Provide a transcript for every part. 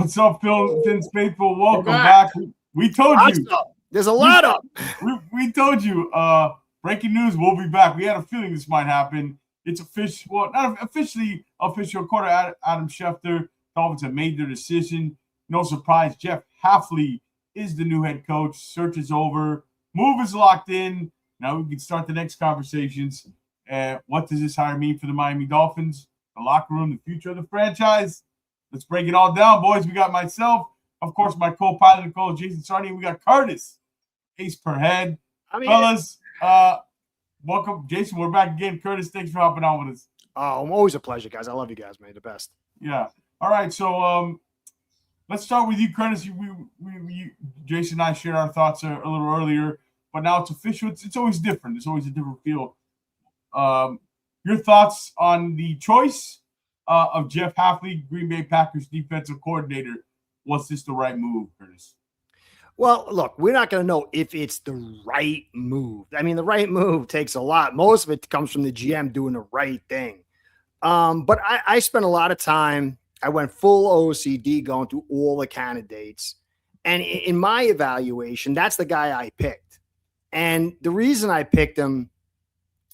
What's up, Finn's faithful? Welcome back. We told you. There's a lot up. We told you. Breaking news, we'll be back. We had a feeling this might happen. It's official. Well, not officially official. Quarter Adam Schefter. Dolphins have made their decision. No surprise. Jeff Hafley is the new head coach. Search is over. Move is locked in. Now we can start the next conversations. What does this hire mean for the Miami Dolphins? The locker room, the future of the franchise? Let's break it all down, boys. We got myself, of course, my co-pilot and co-host Jason Sarni. We got Curtis, ace per head. Fellas, welcome. Jason, we're back again. Curtis, thanks for hopping on with us. Oh, always a pleasure, guys. I love you guys, man. The best. Yeah. All right, so let's start with you, Curtis. Jason and I shared our thoughts a little earlier, but now it's official. It's always different. It's always a different feel. Your thoughts on the choice of Jeff Hafley, Green Bay Packers defensive coordinator? Was this the right move, Curtis? Well, look, we're not going to know if it's the right move. I mean, the right move takes a lot. Most of it comes from the GM doing the right thing. But I spent a lot of time. I went full OCD going through all the candidates. And in my evaluation, that's the guy I picked. And the reason I picked him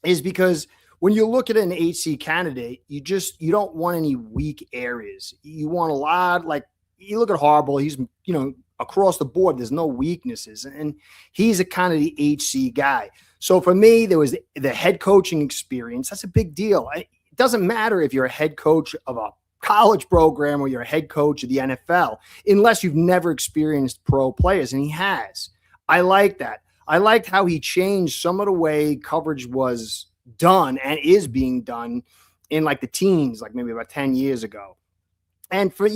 is because when you look at an HC candidate, you don't want any weak areas. You want a lot, like you look at Harbaugh, he's, across the board, there's no weaknesses. And he's a kind of the HC guy. So for me, there was the head coaching experience. That's a big deal. It doesn't matter if you're a head coach of a college program or you're a head coach of the NFL, unless you've never experienced pro players. And he has. I like that. I liked how he changed some of the way coverage was done and is being done in like the teens, like maybe about 10 years ago. And for,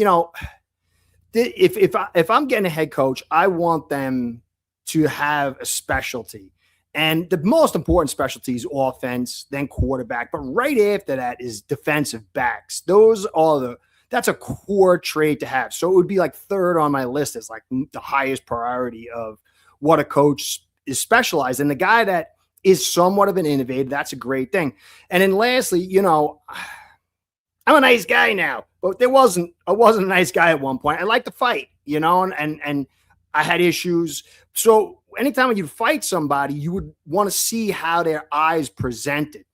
if I'm getting a head coach, I want them to have a specialty. And the most important specialty is offense, then quarterback. But right after that is defensive backs. That's a core trait to have. So it would be like third on my list as like the highest priority of what a coach is specialized. And the guy that is somewhat of an innovator, that's a great thing. And then lastly, I'm a nice guy now, but I wasn't a nice guy at one point. I like to fight, and I had issues. So anytime when you fight somebody, you would want to see how their eyes presented.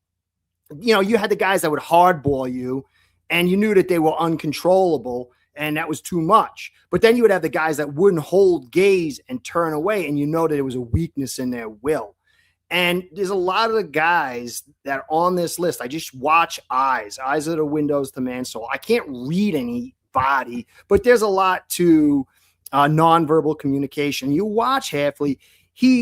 You had the guys that would hardball you and you knew that they were uncontrollable and that was too much. But then you would have the guys that wouldn't hold gaze and turn away, and that it was a weakness in their will. And there's a lot of the guys that are on this list. I just watch eyes. Eyes are the windows to man's soul. I can't read anybody, but there's a lot to nonverbal communication. You watch Hafley.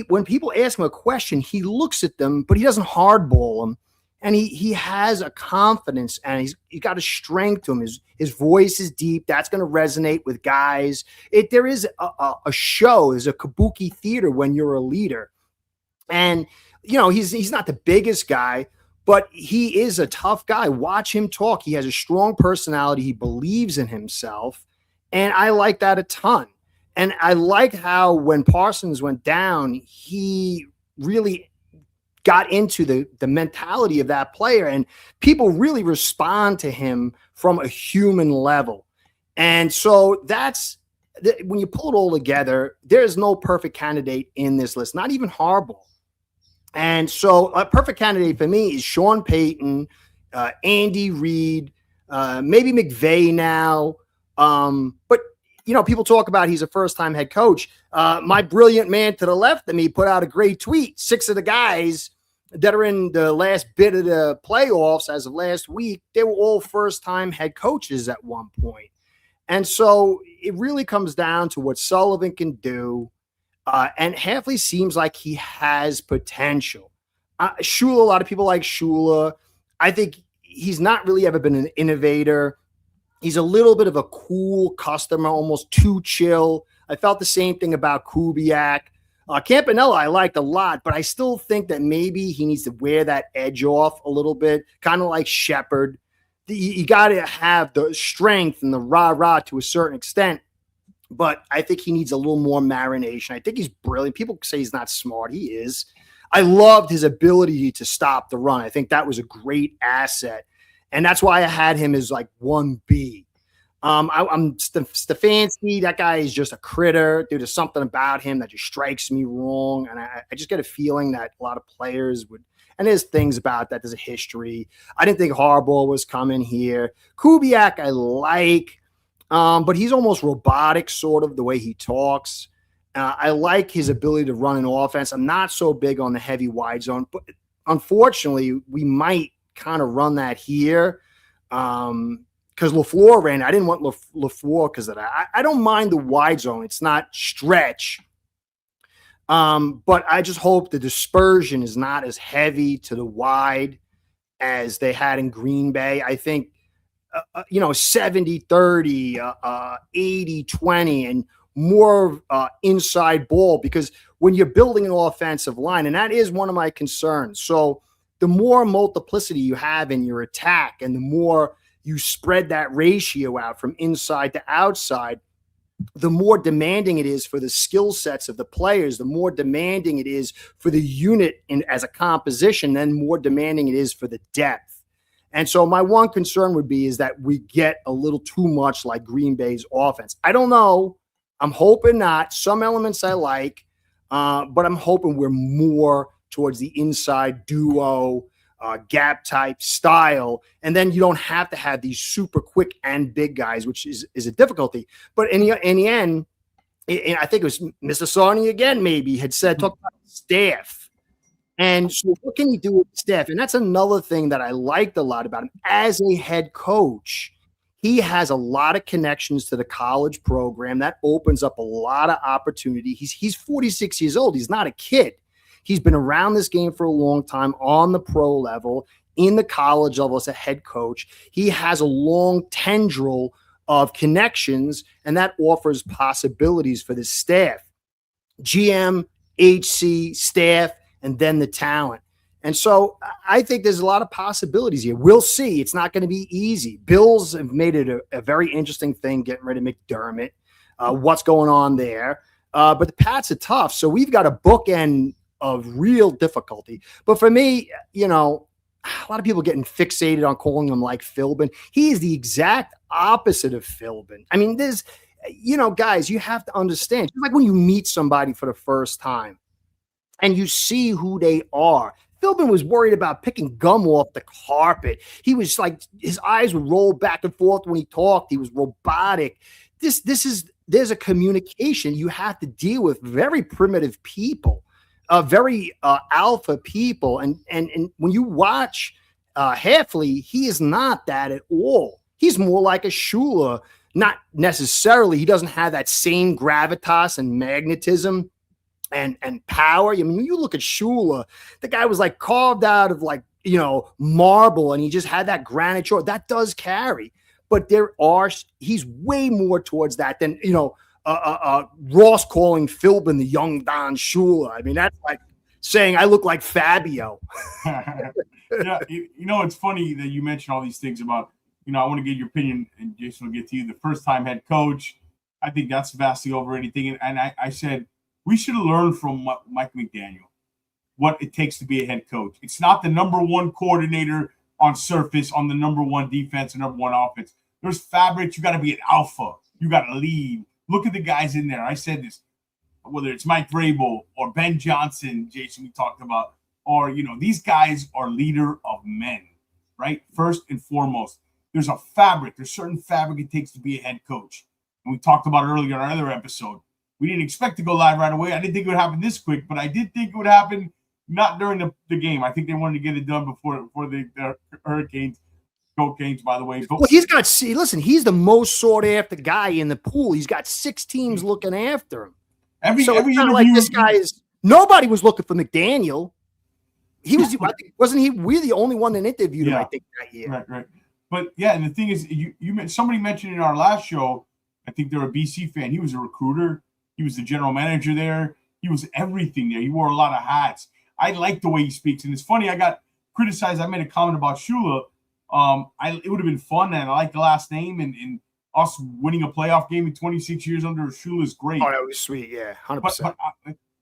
When people ask him a question, he looks at them, but he doesn't hardball them. And he has a confidence, and he's got a strength to him. His voice is deep. That's going to resonate with guys. There is a show. There's a kabuki theater when you're a leader. And, he's not the biggest guy, but he is a tough guy. Watch him talk. He has a strong personality. He believes in himself. And I like that a ton. And I liked how when Parsons went down, he really got into the mentality of that player. And people really respond to him from a human level. And so when you pull it all together, there's no perfect candidate in this list, not even Harbaugh. And so a perfect candidate for me is Sean Payton, Andy Reid, maybe McVay now. But, people talk about he's a first-time head coach. My brilliant man to the left of me put out a great tweet. 6 of the guys that are in the last bit of the playoffs as of last week, they were all first-time head coaches at one point. And so it really comes down to what Sullivan can do. And Hafley seems like he has potential. Shula, a lot of people like Shula. I think he's not really ever been an innovator. He's a little bit of a cool customer, almost too chill. I felt the same thing about Kubiak. Campanella I liked a lot, but I still think that maybe he needs to wear that edge off a little bit, kind of like Shepard. You got to have the strength and the rah-rah to a certain extent. But I think he needs a little more marination. I think he's brilliant. People say he's not smart. He is. I loved his ability to stop the run. I think that was a great asset. And that's why I had him as like 1B. I'm Stefanski. That guy is just a critter. Dude, there's something about him that just strikes me wrong. And I just get a feeling that a lot of players would, and there's things about that. There's a history. I didn't think Harbaugh was coming here. Kubiak, I like, but he's almost robotic, sort of the way he talks. I like his ability to run an offense. I'm not so big on the heavy wide zone, but unfortunately, we might kind of run that here. Because LaFleur ran, I didn't want LaFleur because of that. I don't mind the wide zone. It's not stretch. But I just hope the dispersion is not as heavy to the wide as they had in Green Bay. I think, 70-30, 80-20, and more inside ball, because when you're building an offensive line, and that is one of my concerns. So the more multiplicity you have in your attack and the more you spread that ratio out from inside to outside, the more demanding it is for the skill sets of the players, the more demanding it is for the unit as a composition, then more demanding it is for the depth. And so my one concern would be is that we get a little too much like Green Bay's offense. I don't know. I'm hoping not. Some elements I like, but I'm hoping we're more towards the inside duo, gap type style, and then you don't have to have these super quick and big guys, which is a difficulty. But in the end, I think it was Mr. Sarni again, maybe had said, talk about staff. And so what can you do with staff? And that's another thing that I liked a lot about him as a head coach. He has a lot of connections to the college program. That opens up a lot of opportunity. He's 46 years old. He's not a kid. He's been around this game for a long time on the pro level, in the college level as a head coach. He has a long tendril of connections, and that offers possibilities for the staff, GM, HC, staff, and then the talent. And so I think there's a lot of possibilities here. We'll see. It's not going to be easy. Bills have made it a very interesting thing, getting rid of McDermott, what's going on there. But the Pats are tough. So we've got a bookend of real difficulty. But for me, a lot of people getting fixated on calling him like Philbin. He is the exact opposite of Philbin. I mean, there's, guys, you have to understand. It's like when you meet somebody for the first time and you see who they are. Philbin was worried about picking gum off the carpet. He was like, his eyes would roll back and forth when he talked. He was robotic. There's a communication. You have to deal with very primitive people. Very alpha people. And when you watch Hafley, he is not that at all. He's more like a Shula. Not necessarily. He doesn't have that same gravitas and magnetism and power. I mean, when you look at Shula, the guy was like carved out of marble, and he just had that granite shore. That does carry. But he's way more towards that than, Ross calling Philbin the young Don Shula. I mean, that's like saying I look like Fabio. Yeah, it's funny that you mentioned all these things about, I want to get your opinion, and Jason will get to you. The first-time head coach, I think that's vastly over anything. And I said we should have learned from Mike McDaniel what it takes to be a head coach. It's not the number one coordinator on surface, on the number one defense and number one offense. There's fabrics. You got to be an alpha. You got to lead. Look at the guys in there. I said this, whether it's Mike Vrabel or Ben Johnson, Jason, we talked about, or, these guys are leader of men, right? First and foremost, there's a fabric. There's certain fabric it takes to be a head coach. And we talked about it earlier in our other episode. We didn't expect to go live right away. I didn't think it would happen this quick, but I did think it would happen not during the game. I think they wanted to get it done before the Hurricanes. Cocaine, by the way. But he's the most sought after guy in the pool. He's got 6 teams looking after him. Every interview, like this guy is. Nobody was looking for McDaniel. He was, wasn't he? We're the only one that interviewed him, I think, that year. Right. But yeah, and the thing is, somebody mentioned in our last show, I think they're a BC fan. He was a recruiter. He was the general manager there. He was everything there. He wore a lot of hats. I like the way he speaks, and it's funny. I got criticized. I made a comment about Shula. It would have been fun, and I like the last name, and us winning a playoff game in 26 years under Shula is great. Oh, that was sweet, yeah, 100%.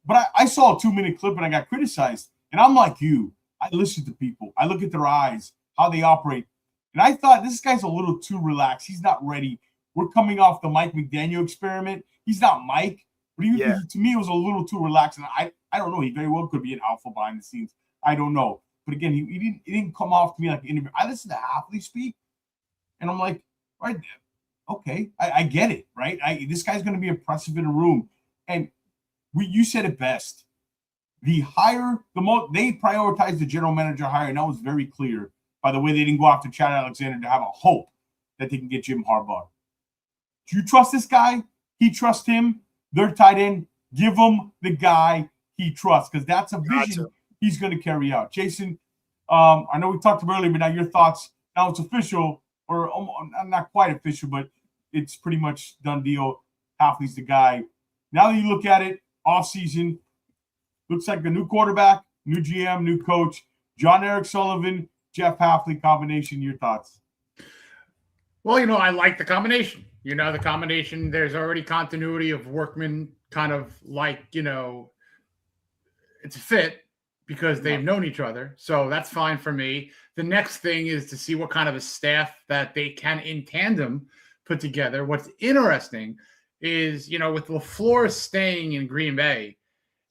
But I saw a 2-minute clip, and I got criticized. And I'm like you. I listen to people. I look at their eyes, how they operate. And I thought, this guy's a little too relaxed. He's not ready. we're coming off the Mike McDaniel experiment. He's not Mike, but to me, it was a little too relaxed. And I don't know. He very well could be an alpha behind the scenes. I don't know. But again, he didn't come off to me like an interview. I listened to Hafley speak, and I'm like, right, okay, I get it, right? This guy's going to be impressive in a room. And you said it best. They prioritized the general manager hire, and that was very clear. By the way, they didn't go after Chad Alexander to have a hope that they can get Jim Harbaugh. Do you trust this guy? He trusts him. They're tight end. Give him the guy he trusts, because that's a vision he's going to carry out. Jason, I know we talked about earlier, but now your thoughts. Now it's official, or not quite official, but it's pretty much done deal. Hafley's the guy. Now that you look at it, offseason, looks like a new quarterback, new GM, new coach, John Eric Sullivan, Jeff Hafley combination. Your thoughts? Well, I like the combination. The combination, there's already continuity of workmen, kind of like, it's a fit because they've known each other. So that's fine for me. The next thing is to see what kind of a staff that they can in tandem put together. What's interesting is, with LaFleur staying in Green Bay,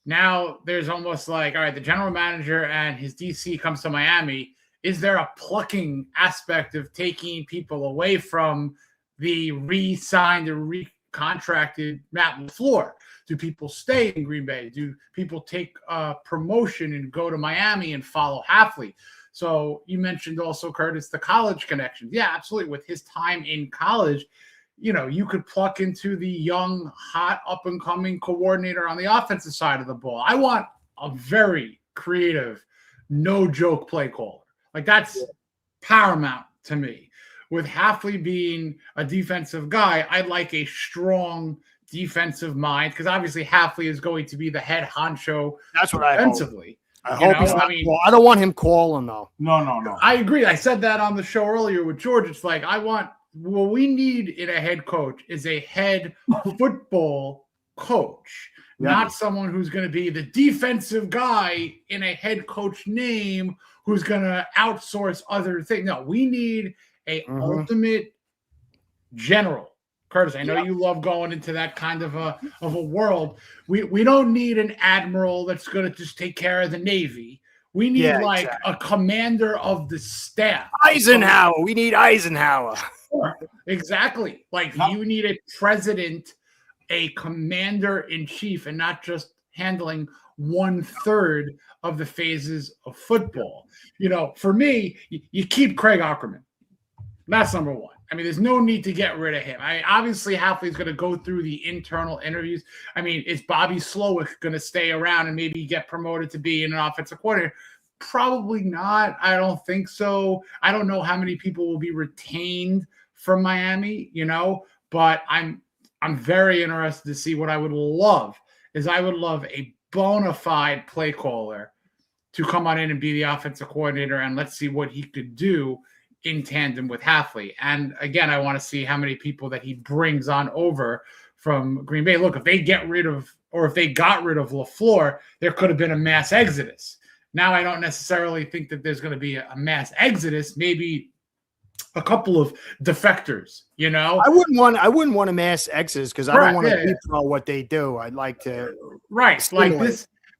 now there's almost like, all right, the general manager and his DC comes to Miami. Is there a plucking aspect of taking people away from the re-signed or re-contracted Matt LaFleur? Do people stay in Green Bay? Do people take a promotion and go to Miami and follow Hafley? So you mentioned also, Curtis, the college connections. Yeah, absolutely. With his time in college, you could pluck into the young, hot, up-and-coming coordinator on the offensive side of the ball. I want a very creative, no-joke play caller. Like, that's paramount to me. With Hafley being a defensive guy, I'd like a strong defensive mind, because obviously Hafley is going to be the head honcho. That's what defensively. I hope he's not. I don't want him calling, though. No. I agree. I said that on the show earlier with George. It's like, what we need in a head coach is a head football coach, not someone who's going to be the defensive guy in a head coach name who's going to outsource other things. No, we need a ultimate general. Curtis, I know you love going into that kind of a world. We don't need an admiral that's going to just take care of the Navy. We need a commander of the staff. Eisenhower. We need Eisenhower. Exactly. Like, you need a president, a commander-in-chief, and not just handling 1/3 of the phases of football. For me, you keep Craig Ackerman. That's number one. I mean, there's no need to get rid of him. Obviously, Hafley's going to go through the internal interviews. I mean, is Bobby Slowick going to stay around and maybe get promoted to be an offensive coordinator? Probably not. I don't think so. I don't know how many people will be retained from Miami, but I'm very interested to see. What I would love is a bona fide play caller to come on in and be the offensive coordinator, and let's see what he could do in tandem with Hafley. And again, I want to see how many people that he brings on over from Green Bay. Look, if they got rid of LaFleur, there could have been a mass exodus. Now, I don't necessarily think that there's going to be a mass exodus, maybe a couple of defectors, I wouldn't want a mass exodus, because I don't want to control what they do. I'd like to like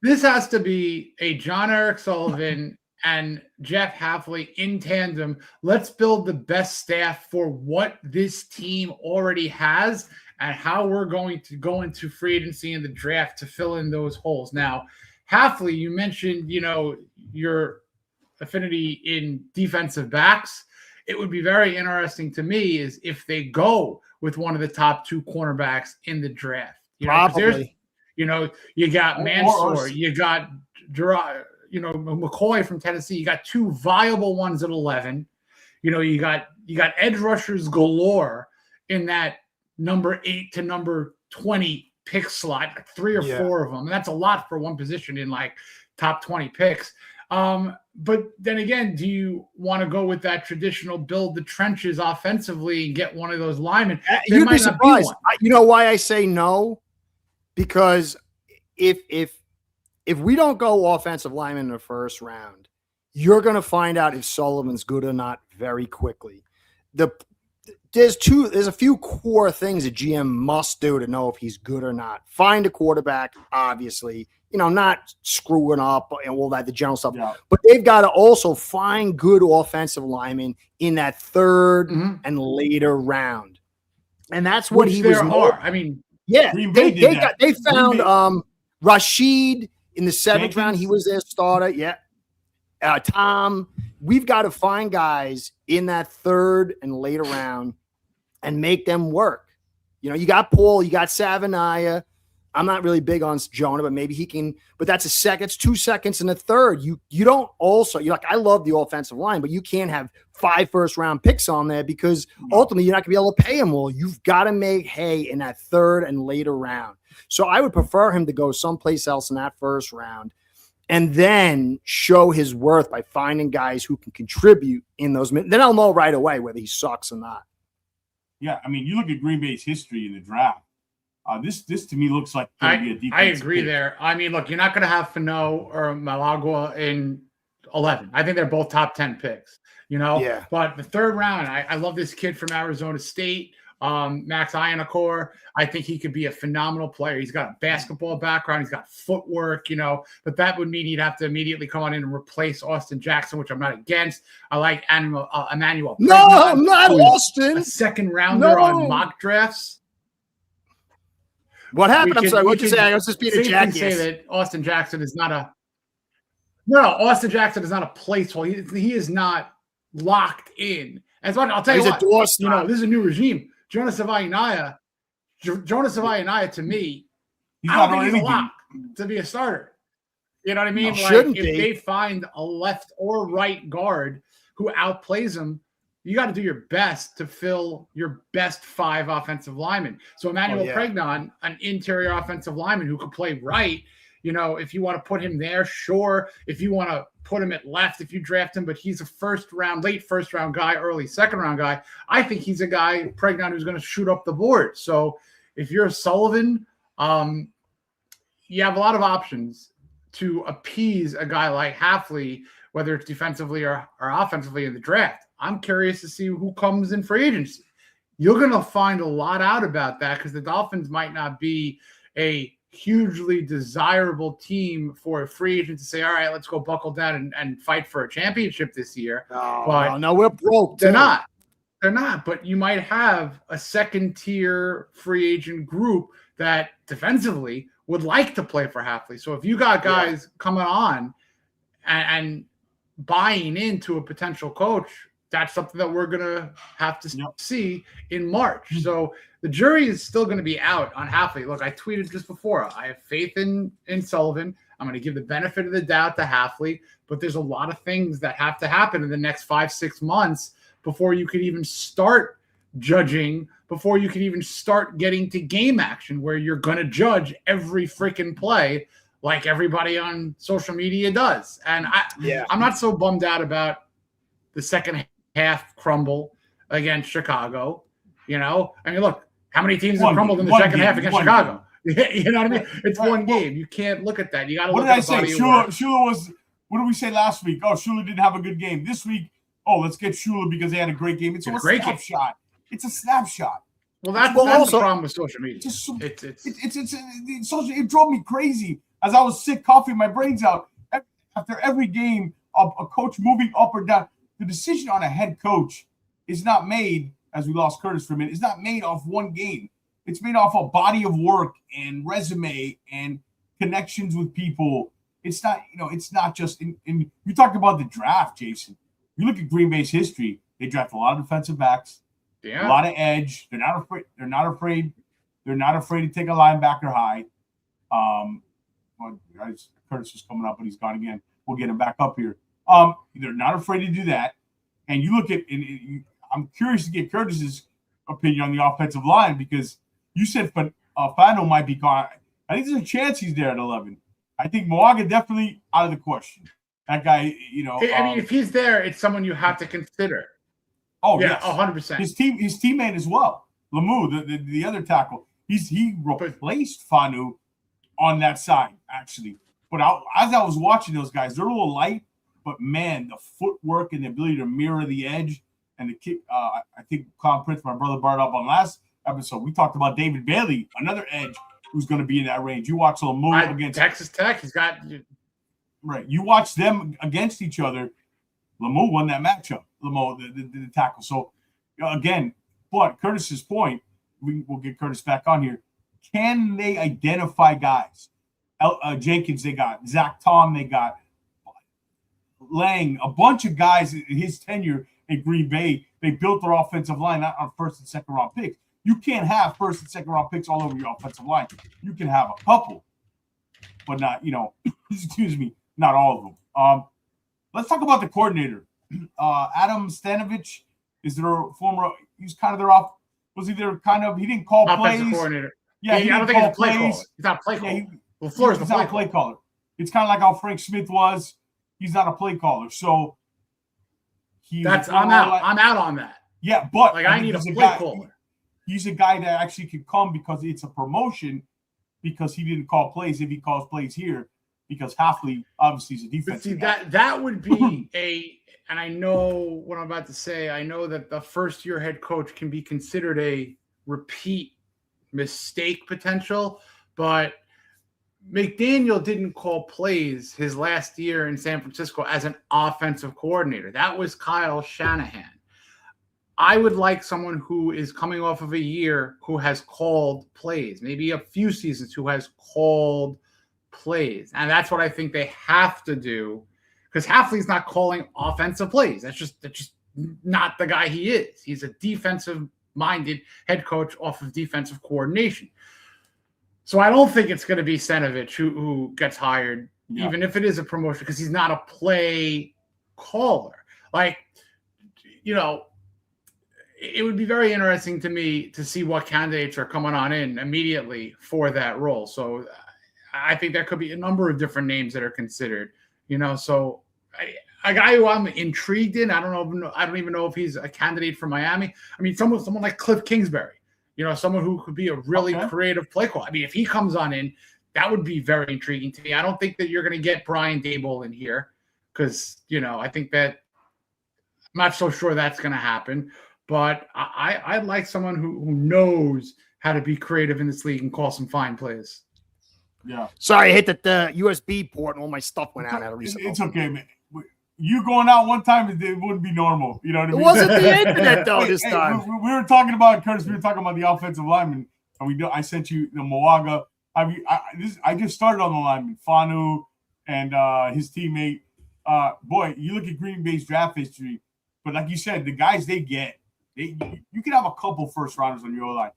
this has to be a John Eric Sullivan and Jeff Hafley in tandem. Let's build the best staff for what this team already has and how we're going to go into free agency and the draft to fill in those holes. Now, Hafley, you mentioned, your affinity in defensive backs. It would be very interesting to me is if they go with one of the top 2 cornerbacks in the draft. Probably. You got Mansour, you got McCoy from Tennessee. You got 2 viable ones at 11. You got edge rushers galore in that number 8 to number 20 pick slot, like 3 or 4 of them. And that's a lot for one position in like top 20 picks. But then again, do you want to go with that traditional build the trenches offensively and get one of those linemen? You'd be surprised. You know why I say no? Because if we don't go offensive lineman in the first round, you're going to find out if Sullivan's good or not very quickly. There's a few core things a GM must do to know if he's good or not. Find a quarterback, obviously, not screwing up and all that, the general stuff. Yeah. But they've got to also find good offensive linemen in that third and later round. And that's what he was. I mean, yeah, they found Rashid in the 7th round. He was their starter. Yeah. Tom, we've got to find guys in that 3rd and later round and make them work. You got Paul, you got Savanaya. I'm not really big on Jonah, but maybe he can. But that's it's 2 seconds and a third. You don't also, I love the offensive line, but you can't have 5 first-round picks on there because ultimately you're not going to be able to pay him all. You've got to make hay in that 3rd and later round. So I would prefer him to go someplace else in that 1st round and then show his worth by finding guys who can contribute in those minutes. Then I'll know right away whether he sucks or not. Yeah, I mean, you look at Green Bay's history in the draft. This to me looks like going to be a defensive I agree pick. there. I mean, look, you're not going to have Fano or Malagua in 11. I think they're both top 10 picks, Yeah. But the 3rd round, I love this kid from Arizona State, Max Ianacor. I think he could be a phenomenal player. He's got a basketball background. He's got footwork, but that would mean he'd have to immediately come on in and replace Austin Jackson, which I'm not against. I like Emmanuel. No, not Austin. A 2nd rounder on mock drafts. What happened? I'm sorry. What'd you say? I was just being a jackass. Say that Austin Jackson is not a Austin Jackson is not a placeholder. He is not locked in. And so I'll tell you what. This is a new regime. Jonas Savaianaya to me, I don't think he's a lock to be a starter. You know what I mean? If they find a left or right guard who outplays him, you got to do your best to fill your best 5 offensive linemen. So Emmanuel Pregnon, an interior offensive lineman who could play right, if you want to put him there, sure. If you want to put him at left, if you draft him, but he's a late first round guy, early 2nd round guy. I think he's a guy, Pregnon, who's going to shoot up the board. So if you're Sullivan, you have a lot of options to appease a guy like Hafley, whether it's defensively or offensively in the draft. I'm curious to see who comes in free agency. You're going to find a lot out about that because the Dolphins might not be a hugely desirable team for a free agent to say, all right, let's go buckle down and fight for a championship this year. No, we're broke. They're not. They're not. But you might have a 2nd-tier free agent group that defensively would like to play for Hafley. So if you got guys coming on and buying into a potential coach, that's something that we're going to have to see in March. So the jury is still going to be out on Hafley. Look, I tweeted just before. I have faith in Sullivan. I'm going to give the benefit of the doubt to Hafley, but there's a lot of things that have to happen in the next 5-6 months before you could even start judging, before you could even start getting to game action where you're going to judge every freaking play like everybody on social media does. And I'm not so bummed out about the second half crumble against Chicago. I mean, look, how many teams have crumbled in the second half against Chicago? You know what I mean? It's one game. You can't look at that. You got to look at the body of work. Shula was, what did we say last week? Oh, Shula didn't have a good game. This week, let's get Shula because they had a great game. It's a snapshot. It's a snapshot. Well, that's the problem with social media. It drove me crazy as I was sick, coughing my brains out. After every game of a coach moving up or down, the decision on a head coach is not made, as we lost Curtis for a minute, is not made off one game. It's made off a body of work and resume and connections with people. It's not, it's not just in you talked about the draft, Jason. You look at Green Bay's history, they draft a lot of defensive backs, a lot of edge. They're not afraid to take a linebacker high. Curtis is coming up, but he's gone again. We'll get him back up here. They're not afraid to do that. And you look at, I'm curious to get Curtis's opinion on the offensive line because you said Fano might be gone. I think there's a chance he's there at 11. I think Moaga definitely out of the question. That guy, I mean, if he's there, it's someone you have to consider. Oh, yeah, 100%. His teammate as well, Lamu, the other tackle. He replaced Fanu on that side, actually. But as I was watching those guys, they're a little light, but man, the footwork and the ability to mirror the edge and the kid. I think Clown Prince, my brother, brought it up on last episode. We talked about David Bailey, another edge who's going to be in that range. You watch Lamu against Texas Tech. He's got right. You watch them against each other. Lamu won that matchup. Lamu, the tackle. So again, but Curtis's point, we'll get Curtis back on here. Can they identify guys? Jenkins, they got Zach Tom, they got Lang, a bunch of guys in his tenure in Green Bay. They built their offensive line not on first and second round picks. You can't have first and second round picks all over your offensive line. You can have a couple, but not, excuse me, not all of them. Let's talk about the coordinator. Adam Stanovich is their former. He's kind of their off. Was he their kind of? He didn't call offensive plays. Coordinator. Yeah, I don't think he's a play caller. He's not a play caller. Yeah, well, Flores he's the not a play caller. It's kind of like how Frank Smith was. He's not a play caller. So I'm out. I'm out on that. Yeah, but I need a play caller. He's a guy that actually can come because it's a promotion because he didn't call plays. If he calls plays here, because Hafley obviously is a defensive guy. That would be and I know what I'm about to say. I know that the first year head coach can be considered a repeat mistake potential, but McDaniel didn't call plays his last year in San Francisco as an offensive coordinator. That was Kyle Shanahan. I would like someone who is coming off of a year who has called plays, maybe a few seasons who has called plays. And that's what I think they have to do, because Hafley's not calling offensive plays. That's just not the guy he is. He's a defensive-minded head coach off of defensive coordination. So I don't think it's going to be Stanovich who gets hired, even if it is a promotion, because he's not a play caller. It would be very interesting to me to see what candidates are coming on in immediately for that role. So I think there could be a number of different names that are considered, so a guy who I'm intrigued in, I don't even know if he's a candidate for Miami. I mean, someone like Cliff Kingsbury, someone who could be a really creative play call. I mean, if he comes on in, that would be very intriguing to me. I don't think that you're going to get Brian Daboll in here because, I think that I'm not so sure that's going to happen. But I'd like someone who knows how to be creative in this league and call some fine plays. Yeah. Sorry, I hit the USB port and all my stuff went out. It's okay, man. You going out one time, it wouldn't be normal. You know what I mean? It wasn't the internet, though, this time. We were talking about, Curtis, we were talking about the offensive lineman. And I sent you the Moaga. I just started on the lineman, Fanu and his teammate. Boy, you look at Green Bay's draft history, but like you said, the guys they get, you can have a couple first rounders on your O-line,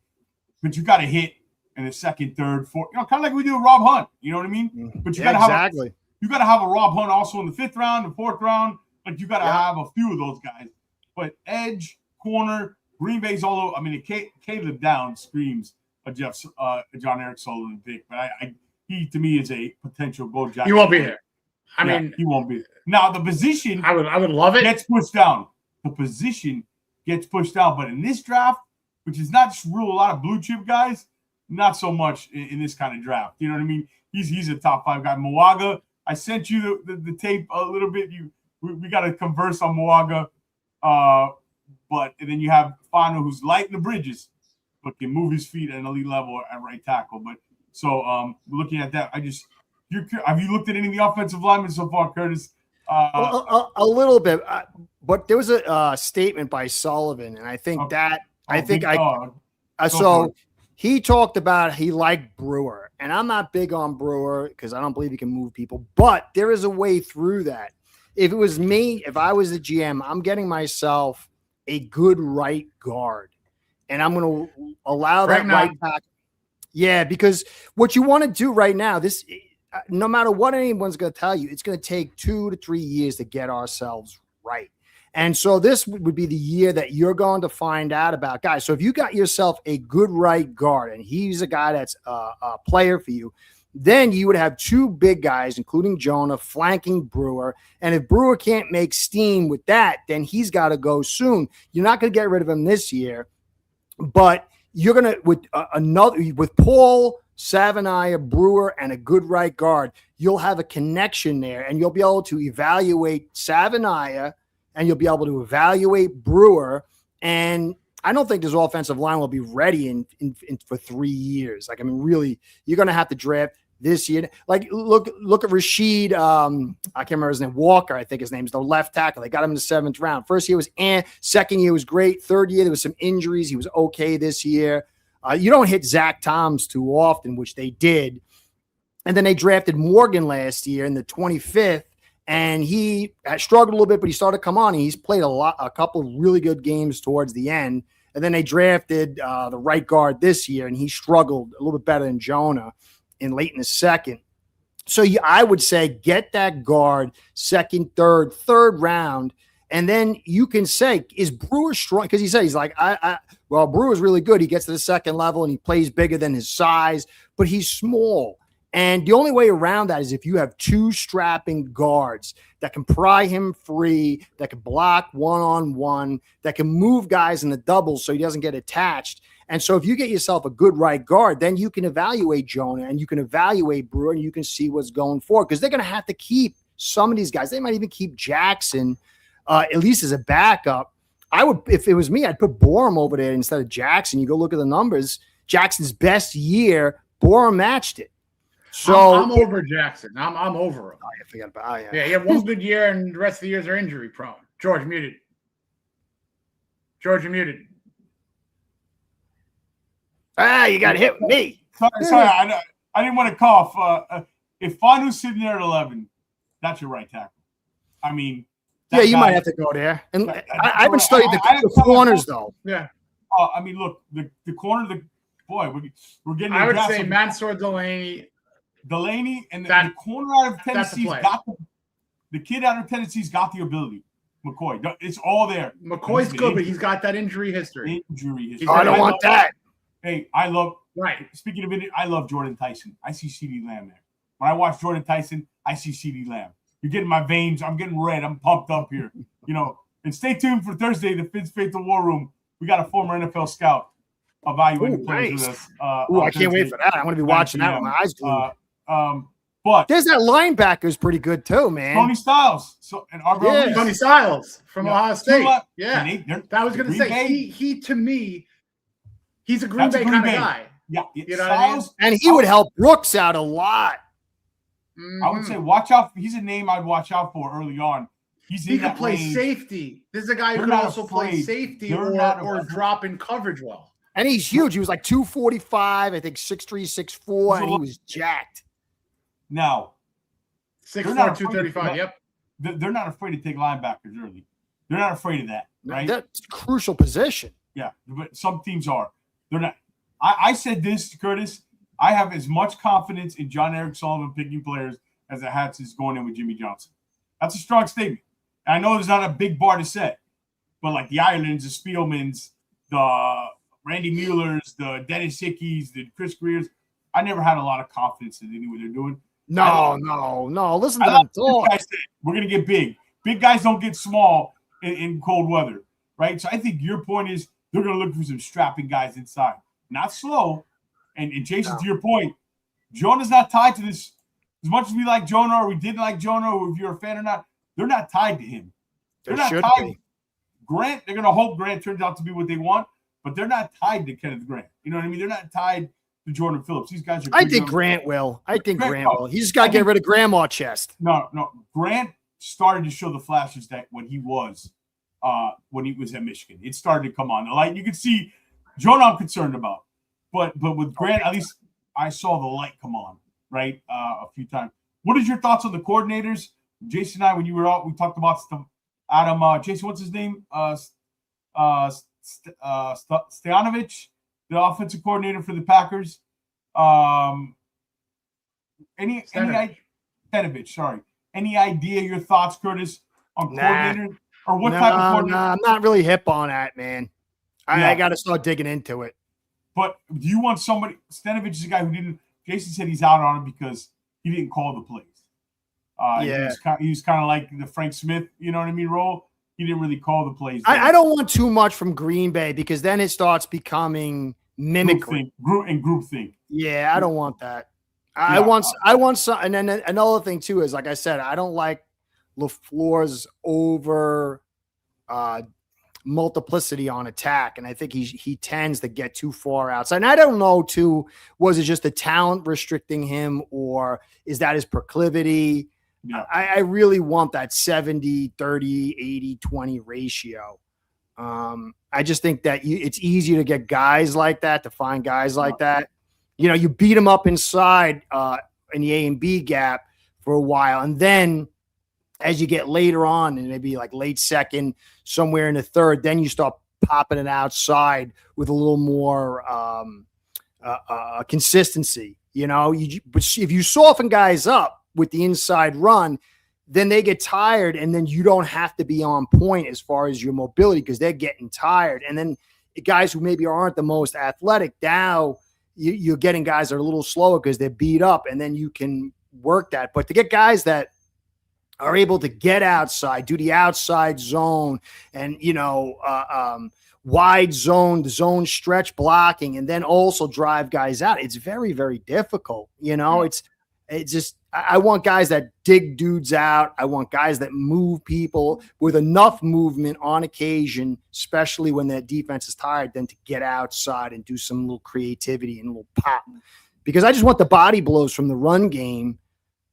but you got to hit in the second, third, fourth. Kind of like we do with Rob Hunt. You know what I mean? But you got to have you got to have a Rob Hunt also in the fifth round, the fourth round. Like you got to have a few of those guys. But edge, corner, Green Bay's all over. I mean, Caleb Downs screams a John Eric Sullivan pick, but he to me is a potential gold jacket. He won't be there. I mean, he won't be there. Now the position, I would love it. Gets pushed down. The position gets pushed down, but in this draft, which is not just a lot of blue chip guys, not so much in this kind of draft. You know what I mean? He's a top 5 guy. Moaga, I sent you the tape a little bit. We got to converse on Moaga, but and then you have Fano, who's light in the bridges, but can move his feet at an elite level at right tackle. But so looking at that, have you looked at any of the offensive linemen so far, Curtis? A little bit, but there was a statement by Sullivan, and I think he talked about he liked Brewer, and I'm not big on Brewer because I don't believe he can move people, but there is a way through that. If it was me, if I was the GM, I'm getting myself a good right guard, and I'm going to allow that right tackle. Yeah, because what you want to do right now, no matter what anyone's going to tell you, it's going to take 2 to 3 years to get ourselves right. And so this would be the year that you're going to find out about guys. So if you got yourself a good right guard and he's a guy that's a player for you, then you would have 2 big guys, including Jonah, flanking Brewer. And if Brewer can't make steam with that, then he's got to go soon. You're not going to get rid of him this year, but you're going to with Paul, Savania, Brewer, and a good right guard, you'll have a connection there, and you'll be able to evaluate Savania and you'll be able to evaluate Brewer. And I don't think this offensive line will be ready in for 3 years. Like, I mean, really, you're going to have to draft this year. Like, look at Rashid. I can't remember his name. Walker, I think his name's the left tackle. They got him in the 7th round. First year was second year was great. Third year there was some injuries. He was okay this year. You don't hit Zach Toms too often, which they did. And then they drafted Morgan last year in the 25th. And he struggled a little bit, but he started to come on. He's played a couple of really good games towards the end. And then they drafted the right guard this year, and he struggled a little bit better than Jonah late in the second. So I would say get that guard second, third round, and then you can say, is Brewer strong? Because he said he's like, well, Brewer's really good. He gets to the second level and he plays bigger than his size, but he's small. And the only way around that is if you have 2 strapping guards that can pry him free, that can block one-on-one, that can move guys in the doubles so he doesn't get attached. And so if you get yourself a good right guard, then you can evaluate Jonah and you can evaluate Brewer and you can see what's going forward, because they're going to have to keep some of these guys. They might even keep Jackson at least as a backup. I would, if it was me, I'd put Borum over there instead of Jackson. You go look at the numbers. Jackson's best year, Borum matched it. So I'm over Jackson. I'm over him. I forgot about Yeah, he had one good year, and the rest of the years are injury prone. George muted. George, you muted. You got hit with me. Sorry, I didn't want to cough. If Fanu's sitting there at 11, that's your right tackle. I mean, you might have to go there. And I haven't studied the corners though. Yeah. I mean, look, the corner, boy, we're getting. I would say Mansour Delaney, and the corner out of Tennessee's got the kid out of Tennessee's got the ability. McCoy, it's all there. McCoy's good, but he's got that injury history. I don't want that. Hey, I love. Right. Speaking of it, I love Jordan Tyson. I see CeeDee Lamb there. When I watch Jordan Tyson, I see CeeDee Lamb. You're getting my veins. I'm getting red. I'm pumped up here. And stay tuned for Thursday, the Fitz Faithful War Room. We got a former NFL scout evaluating players with us. I can't wait for that. I'm going to be watching that with my eyes glued. But there's that linebacker is pretty good too, man. Tony Styles. Tony Styles from Ohio State. I was going to say he to me, he's a Green Bay kind of guy. Yeah, you know what I mean? And he would help Brooks out a lot. I would say watch out. He's a name I'd watch out for early on. He could play safety. This is a guy who could also play safety or drop in coverage well. And he's huge. He was like 245, I think 6'3", 6'4", and he was jacked. Now, 6'4", 235, yep. They're not afraid to take linebackers early. They're not afraid of that, right? That's a crucial position. Yeah, but some teams are. They're not. I said this, Curtis. I have as much confidence in John Eric Sullivan picking players as I had since going in with Jimmy Johnson. That's a strong statement. And I know there's not a big bar to set, but like the Irelands, the Spielmans, the Randy Muellers, the Dennis Hickeys, the Chris Greers, I never had a lot of confidence in what they're doing. No. Listen to them talk. We're going to get big. Big guys don't get small in cold weather, right? So I think your point is they're going to look for some strapping guys inside. Not slow. And Jason, to your point, Jonah's not tied to this. As much as we like Jonah or we didn't like Jonah, or if you're a fan or not, they're not tied to him. They're not tied to Grant. They're going to hope Grant turns out to be what they want, but they're not tied to Kenneth Grant. You know what I mean? They're not tied to Jordan Phillips. These guys are. I think Grant will. Grant will. He's just got to get rid of grandma chest. No. Grant started to show the flashes that when he was at Michigan, it started to come on. The light. You could see Jonah I'm concerned about. But with Grant, at least I saw the light come on, right, a few times. What is your thoughts on the coordinators? Jason and I, when you were out, we talked about stuff. Adam, Jason, what's his name? Stoyanovich, the offensive coordinator for the Packers. Any idea your thoughts, Curtis, on coordinator or what type of coordinator? I'm not really hip on that, man. I got to start digging into it. But do you want somebody? Stanovich is a guy who didn't. Jason said he's out on him because he didn't call the plays. He was kind of like the Frank Smith, you know what I mean, role. He didn't really call the plays. I don't want too much from Green Bay because then it starts becoming mimicry and groupthink. Yeah, I don't want that. I want some. And then another thing too is, like I said, I don't like LaFleur's over multiplicity on attack, and I think he tends to get too far outside. And I don't know too, was it just the talent restricting him, or is that his proclivity? Yeah. I really want that 70, 30, 80, 20 ratio. I just think that it's easier to get guys like that, to find guys like that. You know, you beat them up inside in the A and B gap for a while, and then as you get later on, and maybe like late second, somewhere in the third, then you start popping it outside with a little more consistency. You know, but if you soften guys up with the inside run, then they get tired, and then you don't have to be on point as far as your mobility because they're getting tired. And then guys who maybe aren't the most athletic, now you're getting guys that are a little slower because they're beat up, and then you can work that. But to get guys that are able to get outside, do the outside zone, and, you know, wide zone, the zone stretch blocking, and then also drive guys out, it's very, very difficult. You know, it's just, I want guys that dig dudes out. I want guys that move people with enough movement on occasion, especially when their defense is tired, then to get outside and do some little creativity and a little pop. Because I just want the body blows from the run game,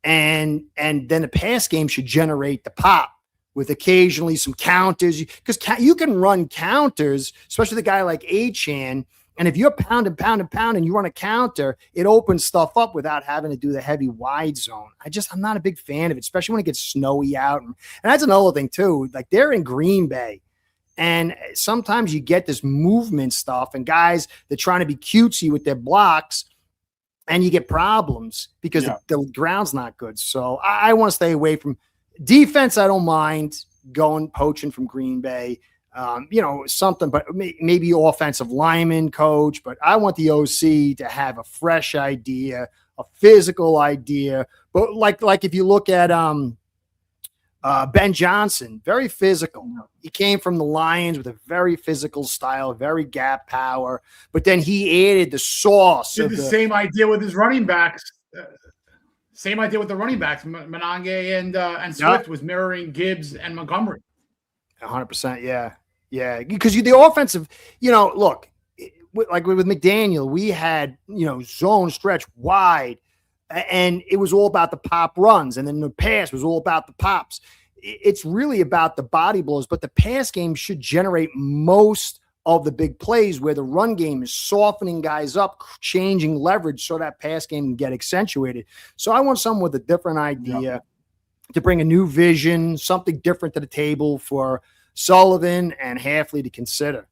and then the pass game should generate the pop with occasionally some counters. Because you can run counters, especially the guy like Achan. And if you're pounding, and you run a counter, it opens stuff up without having to do the heavy wide zone. I'm not a big fan of it, especially when it gets snowy out. And that's another thing too. Like, they're in Green Bay, and sometimes you get this movement stuff, and guys, they're trying to be cutesy with their blocks, and you get problems because the ground's not good. So I want to stay away from defense. I don't mind poaching from Green Bay. You know, something, but maybe offensive lineman coach, but I want the OC to have a fresh idea, a physical idea. But like if you look at Ben Johnson, very physical. He came from the Lions with a very physical style, very gap power, but then he added the sauce. Did the same idea with his running backs. Same idea with the running backs. Monange and Swift was mirroring Gibbs and Montgomery. 100%, yeah. Yeah, because the offensive, you know, look, like with McDaniel, we had, you know, zone stretch wide, and it was all about the pop runs, and then the pass was all about the pops. It's really about the body blows, but the pass game should generate most of the big plays, where the run game is softening guys up, changing leverage so that pass game can get accentuated. So I want someone with a different idea to bring a new vision, something different to the table for Sullivan and Hafley to consider.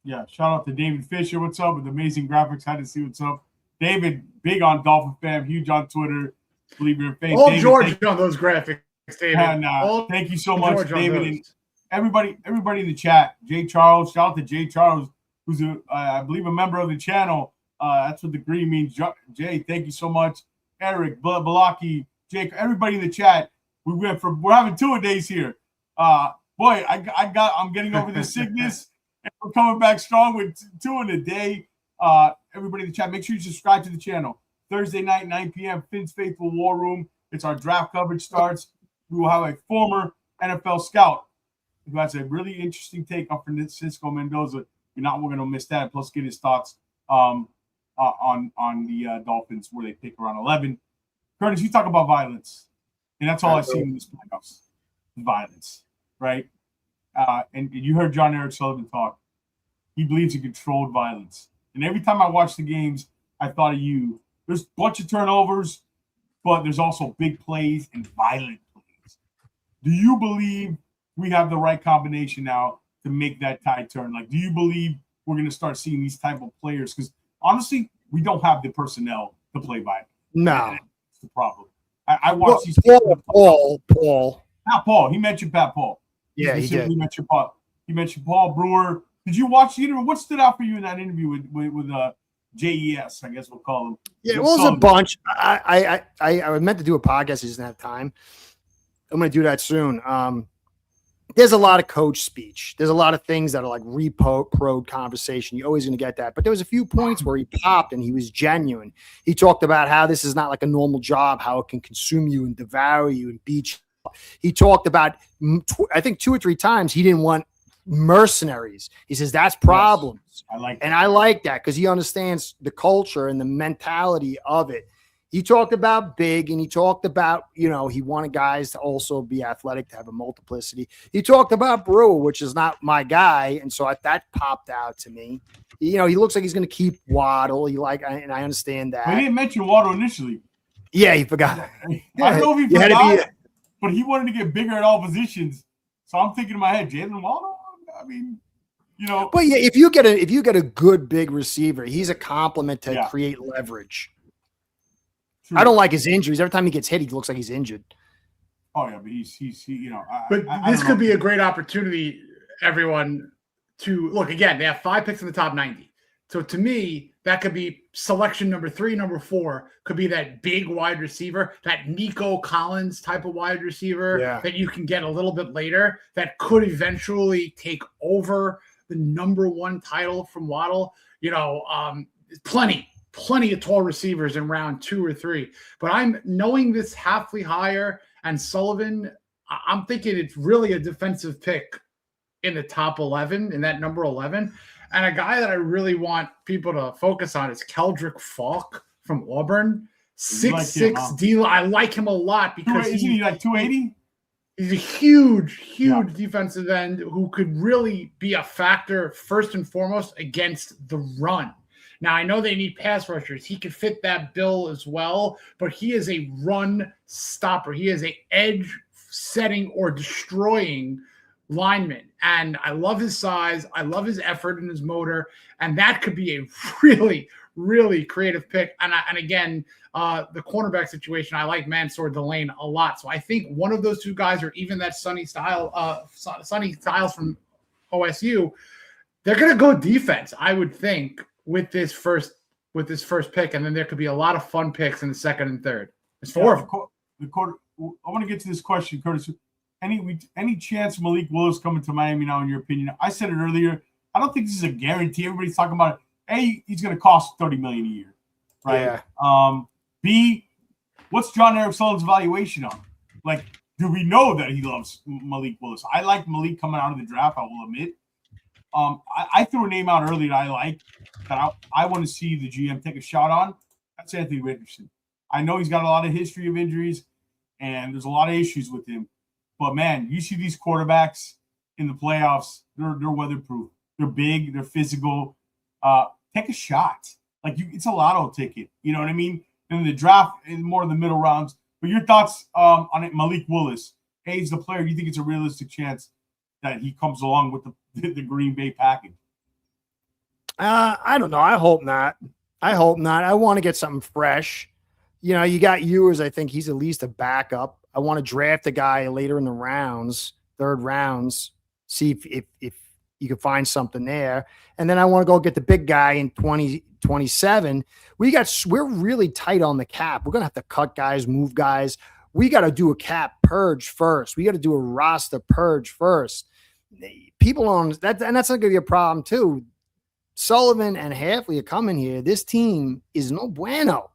Yeah, shout out to David Fisher. What's up with amazing graphics? Had to see what's up. David, big on Dolphin fam, huge on Twitter. Believe your face. All George on those graphics, David. And thank you so much, David, and everybody in the chat. Jay Charles, shout out to Jay Charles, who's I believe a member of the channel. That's what the green means. Jay, thank you so much. Eric, Balaki, Jake, everybody in the chat. We're having 2-a-days here. Boy, I'm getting over the sickness, and we're coming back strong with 2 in a day. Everybody in the chat, make sure you subscribe to the channel. Thursday night, 9 p.m., Finn's Faithful War Room. It's our draft coverage starts. We will have a former NFL scout who has a really interesting take on Francisco Mendoza. We're going to miss that. Plus, get his thoughts on the Dolphins, where they pick around 11. Curtis, you talk about violence, and that's all I see in this playoffs. Violence. Right? And you heard John Eric Sullivan talk. He believes in controlled violence. And every time I watch the games, I thought of you. There's a bunch of turnovers, but there's also big plays and violent plays. Do you believe we have the right combination now to make that tide turn? Like, do you believe we're going to start seeing these type of players? Because honestly, we don't have the personnel to play violent. No. That's the problem. I watch these Paul. Pat Paul. He mentioned Pat Paul. Yeah, he did. He mentioned Paul Brewer. Did you watch the interview? What stood out for you in that interview with JES? I guess we'll call him. Yeah, it was a bunch. I meant to do a podcast. I just didn't have time. I'm going to do that soon. There's a lot of coach speech. There's a lot of things that are like repo conversation. You're always going to get that. But there was a few points where he popped and he was genuine. He talked about how this is not like a normal job, how it can consume you and devour you and beat you. He talked about, I think 2 or 3 times, he didn't want mercenaries. He says that's problems. Yes, I like that. And I like that because he understands the culture and the mentality of it. He talked about big, and he talked about, he wanted guys to also be athletic, to have a multiplicity. He talked about Brewer, which is not my guy. And so that popped out to me. He looks like he's going to keep Waddle. And I understand that. But he didn't mention Waddle initially. Yeah, he forgot. I don't know if he forgot, but he wanted to get bigger at all positions. So I'm thinking in my head, Jalen Waddle? I mean, But yeah, if you get a good big receiver, he's a complement to create leverage. True. I don't like his injuries. Every time he gets hit, he looks like he's injured. Oh yeah, but he's this could be a great opportunity, everyone, to look again. They have 5 picks in the top 90. So to me, that could be selection number 3, number 4 could be that big wide receiver, that Nico Collins type of wide receiver that you can get a little bit later that could eventually take over the number 1 title from Waddle. Plenty of tall receivers in round 2 or 3. But I'm knowing this Hafley hire and Sullivan, I'm thinking it's really a defensive pick in the top 11, in that number 11. And a guy that I really want people to focus on is Keldrick Falk from Auburn. 6'6" D. I like him a lot because isn't he like 280? He's a huge defensive end who could really be a factor first and foremost against the run. Now, I know they need pass rushers. He could fit that bill as well, but he is a run stopper. He is a edge setting or destroying lineman. And I love his size. I love his effort and his motor. And that could be a really, really creative pick. And again, the cornerback situation, I like Mansour Delane a lot. So I think one of those 2 guys, or even that Sonny Styles from OSU, they're going to go defense, I would think, with this first pick, and then there could be a lot of fun picks in the 2nd and 3rd. It's 4 of them. I want to get to this question, Curtis. Any chance Malik Willis coming to Miami now, in your opinion? I said it earlier. I don't think this is a guarantee. Everybody's talking about it. A, he's going to cost $30 million a year, right? Yeah. B, what's John Eric Sullivan's evaluation on? Like, do we know that he loves Malik Willis? I like Malik coming out of the draft, I will admit. I threw a name out earlier that I like, that I want to see the GM take a shot on. That's Anthony Richardson. I know he's got a lot of history of injuries, and there's a lot of issues with him. But, man, you see these quarterbacks in the playoffs, they're weatherproof. They're big. They're physical. Take a shot. It's a lotto ticket. You know what I mean? In the draft, in more of the middle rounds. But your thoughts on it, Malik Willis. Hey, he's the player. Do you think it's a realistic chance that he comes along with the Green Bay package? I don't know. I hope not. I want to get something fresh. You got Ewers. I think he's at least a backup. I want to draft a guy later in the rounds, 3rd rounds, see if you can find something there. And then I want to go get the big guy in 2027. We're really tight on the cap. We're going to have to cut guys, move guys. We got to do a cap purge first. We got to do a roster purge first. People on that, and that's not going to be a problem too. Sullivan and Hafley are coming here. This team is no bueno.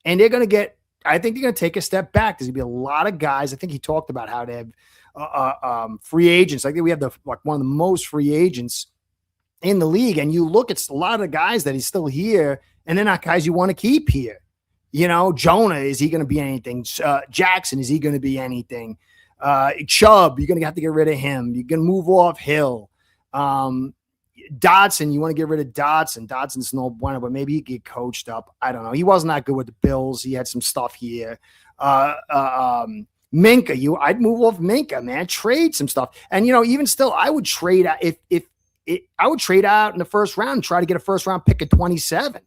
And they're going to I think they're going to take a step back. There's going to be a lot of guys. I think he talked about how they have free agents. I think we have one of the most free agents in the league. And you look at a lot of the guys that he's still here, and they're not guys you want to keep here. Jonah, is he going to be anything? Jackson, is he going to be anything? Chubb, you're going to have to get rid of him. You're going to move off Hill. Dotson, you want to get rid of Dotson. Dotson's no bueno, but maybe he get coached up. I don't know. He wasn't that good with the Bills. He had some stuff here. Minka, I'd move off Minka, man. Trade some stuff. And even still, I would trade out I would trade out in the 1st round and try to get a 1st round pick at 27.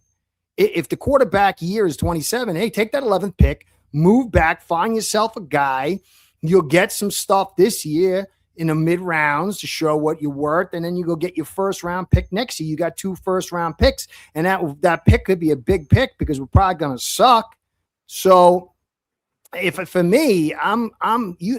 If the quarterback year is 27, hey, take that 11th pick, move back, find yourself a guy. You'll get some stuff this year in the mid rounds to show what you're worth. And then you go get your 1st round pick next year. You got 2 1st round picks, and that pick could be a big pick because we're probably going to suck. So for me,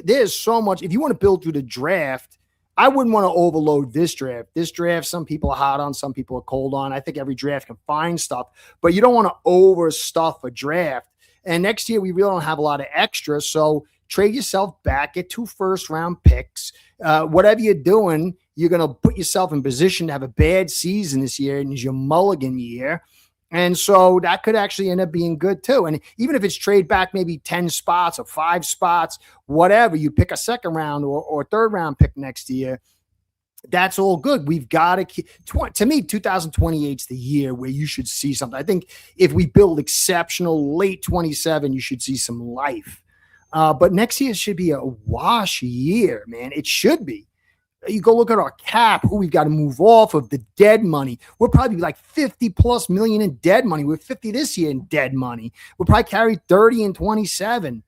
there's so much. If you want to build through the draft, I wouldn't want to overload this draft. This draft, some people are hot on, some people are cold on. I think every draft can find stuff, but you don't want to overstuff a draft. And next year, we really don't have a lot of extra. So trade yourself back, get 2 first-round picks. Whatever you're doing, you're going to put yourself in position to have a bad season this year, and it's your mulligan year. And so that could actually end up being good too. And even if it's trade back maybe 10 spots or 5 spots, whatever, you pick a second round or third round pick next year, that's all good. We've got to keep, to me, 2028 is the year where you should see something. I think if we build exceptional late 27, you should see some life. But next year should be a wash year, man. It should be. You go look at our cap, who we've got to move off of, the dead money. We're probably like 50 plus million in dead money. We're 50 this year in dead money. We'll probably carry 30 in 27.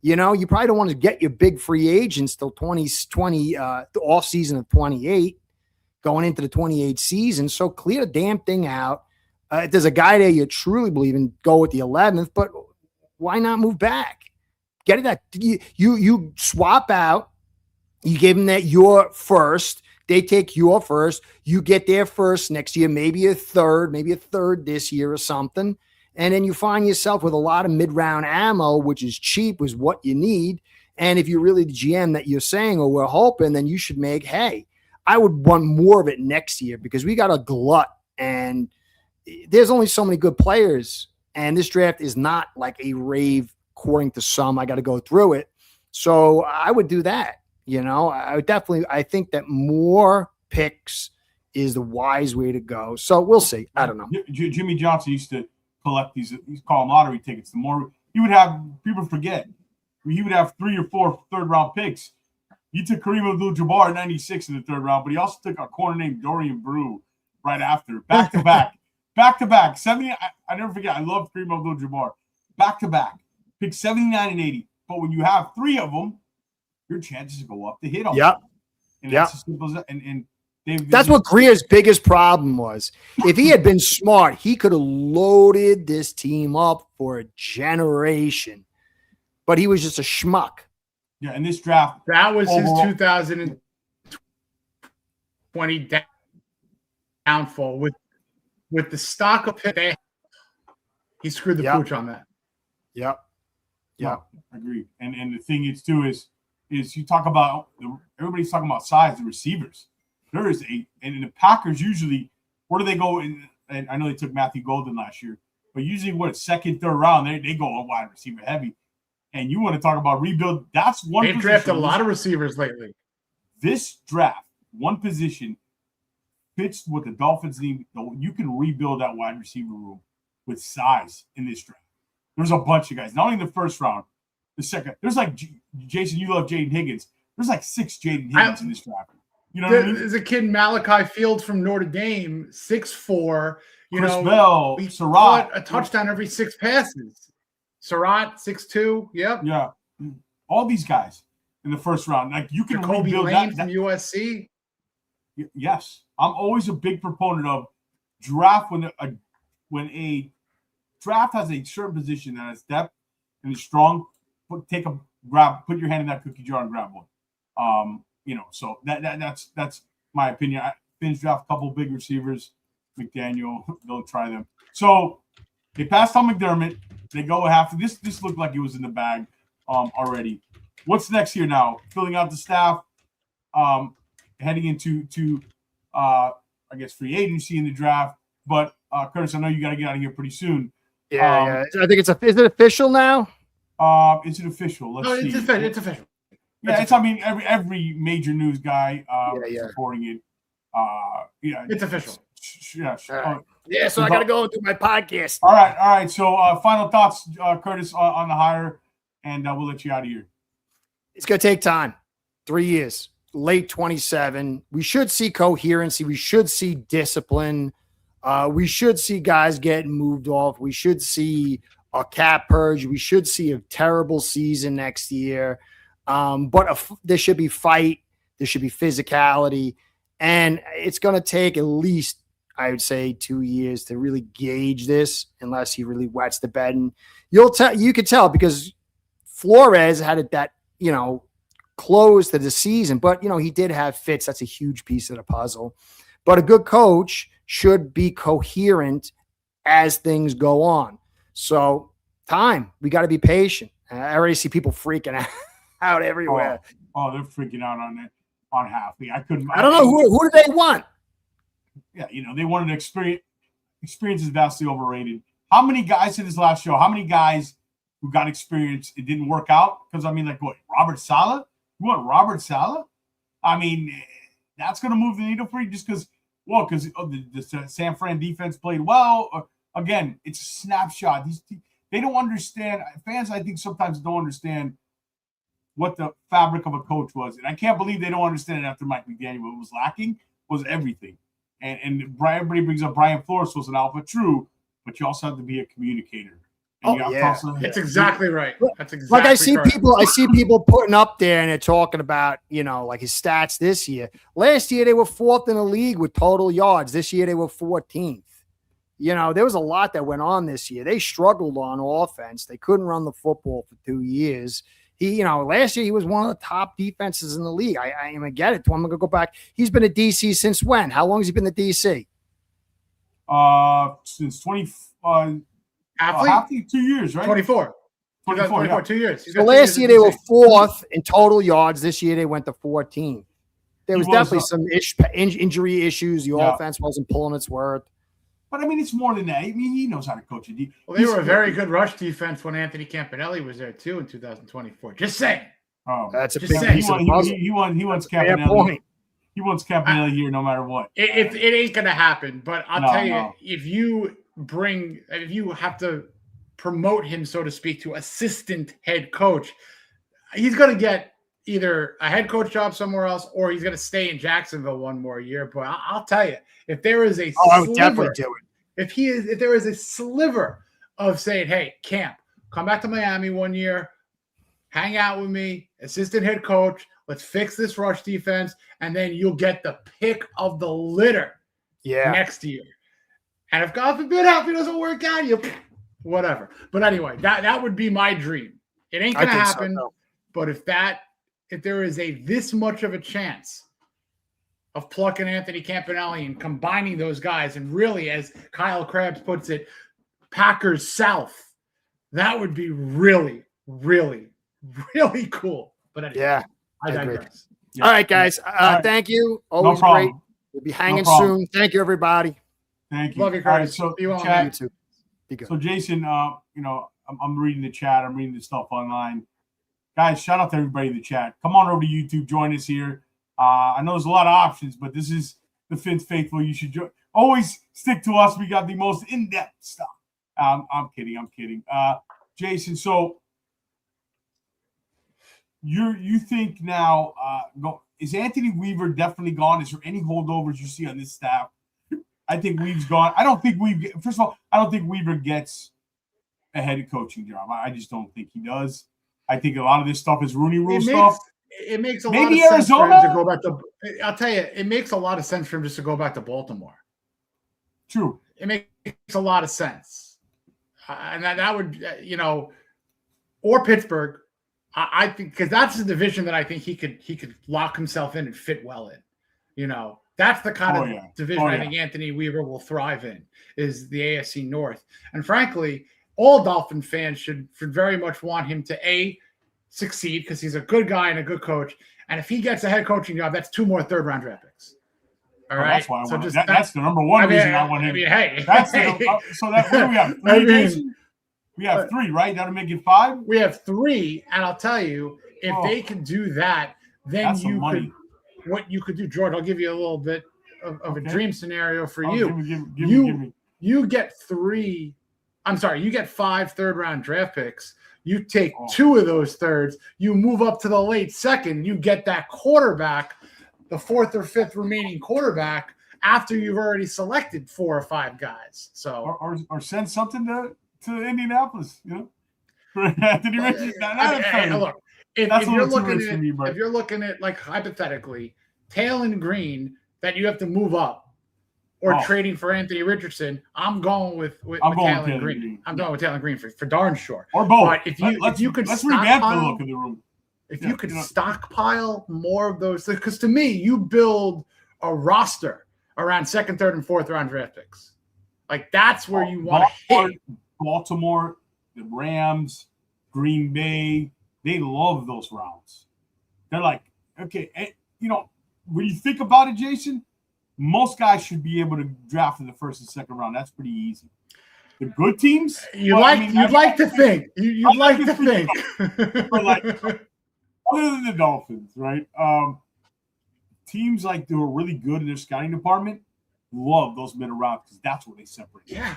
You know, you probably don't want to get your big free agents till 2020, the off season of 28, going into the 28 season. So clear the damn thing out. If there's a guy there you truly believe in, go with the 11th, but why not move back? Get it that you swap out. You give them that your first. They take your first. You get their first next year, maybe a third this year or something. And then you find yourself with a lot of mid-round ammo, which is cheap, is what you need. And if you're really the GM that you're saying, or we're hoping, then you should make, hey, I would want more of it next year because we got a glut and there's only so many good players. And this draft is not like a rave, according to some. I got to go through it. So I would do that. You know, I think that more picks is the wise way to go. So we'll see. I don't know. Jimmy Johnson used to collect these call them lottery tickets. The more he would have, people forget, he would have 3 or 4 third-round picks. He took Kareem Abdul-Jabbar in 96 in the third round, but he also took a corner named Dorian Brew right after. Back-to-back. 70. I never forget. I love Kareem Abdul-Jabbar. Back-to-back. Pick 79 and 80. But when you have 3 of them, your chances go up to hit on. Yep. And that's as simple as that. And that's what Greer's biggest problem was. If he had been smart, he could have loaded this team up for a generation. But he was just a schmuck. Yeah, in this draft. That was overall, his 2020 downfall. With the stock of pick, he screwed the pooch on that. Yep. No, I agree. And the thing is, too, is you talk about everybody's talking about size, the receivers. There is and in the Packers usually, where do they go? And I know they took Matthew Golden last year, but usually second, third round, they go a wide receiver heavy. And you want to talk about rebuild? That's one. They drafted a lot of receivers lately. This draft, one position fits what the Dolphins need. You can rebuild that wide receiver room with size in this draft. There's a bunch of guys, not only in the first round, the second. There's like Jason, you love Jaden Higgins. There's like 6 Jaden Higgins in this draft. You know what I mean? There's a kid, Malachi Fields from Notre Dame, 6'4". Chris Bell, Surratt, a touchdown every 6 passes. Surratt, 6'2". Yep. Yeah. All these guys in the first round. Like you can rebuild Lane from USC. Yes. I'm always a big proponent of draft when a draft has a certain position that has depth and is strong. Put your hand in that cookie jar and grab one. So that's my opinion. Finns draft a couple big receivers. McDaniel, they'll try them. So they passed on McDermott. They go half. This looked like it was in the bag already. What's next here now? Filling out the staff, heading into I guess free agency in the draft. But Curtis, I know you got to get out of here pretty soon. Yeah. I think is it official now? Is it official? Let's see. It's official. Yeah, I mean every major news guy reporting it. It's official. Yeah. So I got to go do my podcast. All right. So final thoughts, Curtis, on the hire, and we'll let you out of here. It's going to take time. 3 years, late 27. We should see coherency. We should see discipline. We should see guys getting moved off. We should see a cap purge. We should see a terrible season next year. But there should be fight. There should be physicality. And it's going to take at least, I would say, 2 years to really gauge this, unless he really wets the bed. And you could tell because Flores had it that, close to the season. But, he did have fits. That's a huge piece of the puzzle. But a good coach should be coherent as things go on. So time, we got to be patient. I already see people freaking out. out everywhere. Oh, they're freaking out on it on Hafley. I couldn't. I don't know who do they want. Yeah, they wanted experience. Experience is vastly overrated. How many guys in this last show? How many guys who got experience it didn't work out? Because what? Robert Saleh? You want Robert Saleh? I mean, that's going to move the needle for you just because. Well, because the San Fran defense played well. Again, it's a snapshot. They don't understand. Fans, I think, sometimes don't understand what the fabric of a coach was. And I can't believe they don't understand it after Mike McDaniel. What was lacking was everything. And everybody brings up Brian Flores was an alpha, true, but you also have to be a communicator. That's exactly right. That's exactly like I see correct. I see people putting up there and they're talking about, like his stats this year. Last year they were 4th in the league with total yards. This year they were 14th. There was a lot that went on this year. They struggled on offense. They couldn't run the football for 2 years. Last year he was one of the top defenses in the league. I'm gonna get it. I'm gonna go back. He's been a DC since when? How long has he been the DC? Since 20. Hafley? 2 years, right? 24. 24, yeah. 2 years. So last year they were 4th in total yards. This year they went to 14th. There was definitely some injury issues. The offense wasn't pulling its worth. But, I mean, it's more than that. I mean, he knows how to coach a defense. Well, they were a very good rush defense when Anthony Campanelli was there, too, in 2024. Just saying. Oh, that's a big piece of the puzzle. He wants Campanelli. He wants Campanelli here no matter what. It ain't going to happen. But I'll tell you, if you have to promote him, so to speak, to assistant head coach, he's going to get either a head coach job somewhere else or he's going to stay in Jacksonville one more year. But I'll tell you, if there is a I would definitely do it. If there is a sliver of saying, hey, Camp, come back to Miami one year, hang out with me, assistant head coach, let's fix this rush defense, and then you'll get the pick of the litter next year. And if God forbid Hafley doesn't work out, whatever. But anyway, that would be my dream. It ain't gonna happen. So, no. But if there is this much of a chance of plucking Anthony Campanelli and combining those guys, and really, as Kyle Krabs puts it, Packers South, that would be really, really, really cool. But anyway, I digress. Yeah. All right, guys. Thank you. Always great. We'll be hanging soon. Thank you, everybody. Thank you. Love you, Curtis. All right, so you too. Be good. So Jason, I'm reading the chat. I'm reading the stuff online. Guys, shout out to everybody in the chat. Come on over to YouTube. Join us here. I know there's a lot of options, but this is the Fins Faithful. You should always stick to us. We got the most in-depth stuff. I'm kidding. Jason, so you think now is Anthony Weaver definitely gone? Is there any holdovers you see on this staff? I think Weaver's gone. I don't think Weaver gets a head coaching job. I just don't think he does. I think a lot of this stuff is Rooney Rule stuff. It makes a Maybe lot of Arizona? sense for him to go back to. I'll tell you, it makes a lot of sense for him just to go back to Baltimore. True. It makes a lot of sense, and that would or Pittsburgh. I think because that's the division that I think he could lock himself in and fit well in. That's the kind of division I think Anthony Weaver will thrive in, is the AFC North. And frankly, all Dolphin fans should very much want him to succeed because he's a good guy and a good coach. And if he gets a head coaching job, that's 2 more third-round draft picks. All right. That's why I want him. That's the number one reason I want him. Hey. That's so that what do we have? 3, we have 3, right? That'll make it 5. We have 3, and I'll tell you, if they can do that, then what you could do, George, I'll give you a little bit of a dream scenario for you. Give me. You get 5 third-round draft picks. You take 2 of those thirds. You move up to the late second. You get that quarterback, the 4th or 5th remaining quarterback, after you've already selected 4 or 5 guys. So or send something to Indianapolis, for Anthony Richardson. Look, if you're looking at like hypothetically, Taylon Green that you have to move up, or trading for Anthony Richardson, I'm going with Taylon Green. I'm going with Taylon Green for darn sure. Or both. But if you could revamp the look of the room. If you could stockpile more of those, because to me, you build a roster around 2nd, 3rd, and 4th round draft picks. Like that's where you want to hit. Baltimore, the Rams, Green Bay, they love those rounds. They're like, okay, when you think about it, Jason, most guys should be able to draft in the first and second round. That's pretty easy. The good teams, you'd like to think. But like, other than the Dolphins, right? Teams like who are really good in their scouting department love those middle rounds because that's where they separate. Yeah,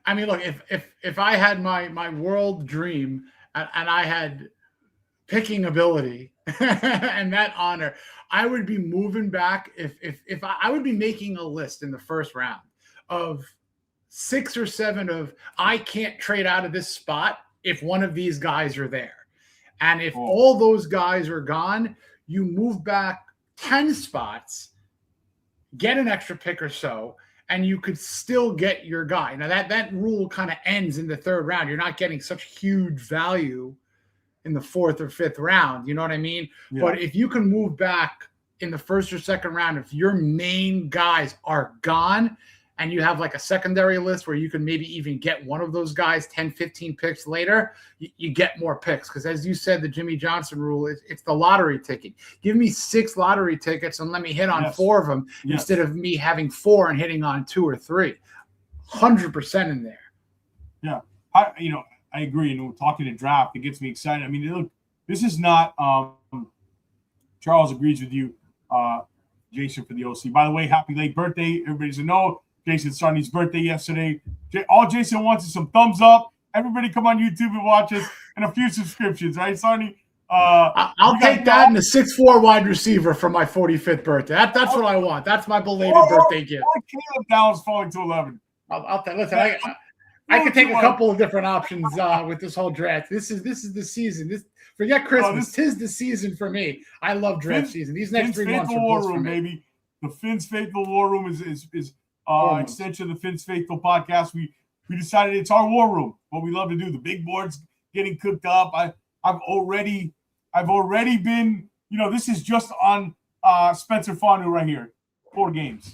I mean, look, if I had my world dream and I had picking ability and that honor, I would be moving back. If I would be making a list in the first round of 6 or 7 of I can't trade out of this spot if one of these guys are there. And if all those guys are gone, you move back 10 spots, get an extra pick or so, and you could still get your guy. Now that rule kind of ends in the third round. You're not getting such huge value in the 4th or 5th round. You know what I mean? Yeah. But if you can move back in the 1st or 2nd round, if your main guys are gone, and you have like a secondary list where you can maybe even get one of those guys 10, 15 picks later, you get more picks. Because as you said, the Jimmy Johnson rule, it's the lottery ticket. Give me 6 lottery tickets and let me hit on 4 of them instead of me having 4 and hitting on 2 or 3. 100% in there. Yeah. I agree. And talking to draft, it gets me excited. I mean, look, this is not Charles agrees with you, Jason, for the OC. By the way, happy late birthday. Everybody's a know. Jason Sarney's birthday yesterday. All Jason wants is some thumbs up. Everybody come on YouTube and watch us and a few subscriptions, right, Sarney? I'll take that and a 6'4" wide receiver for my 45th birthday. That's what I want. That's my belated birthday gift. Caleb Downs falling to 11. Listen, I could take a couple of different options with this whole draft. This is the season. Forget Christmas. Tis the season for me. I love draft season. These next 3 months are War Room, baby. The Finn's Faithful War Room is extension of the Finn's Faithful podcast. We decided it's our war room. What we love to do. The big board's getting cooked up. I've already been. This is just on Spencer Fanu right here. 4 games.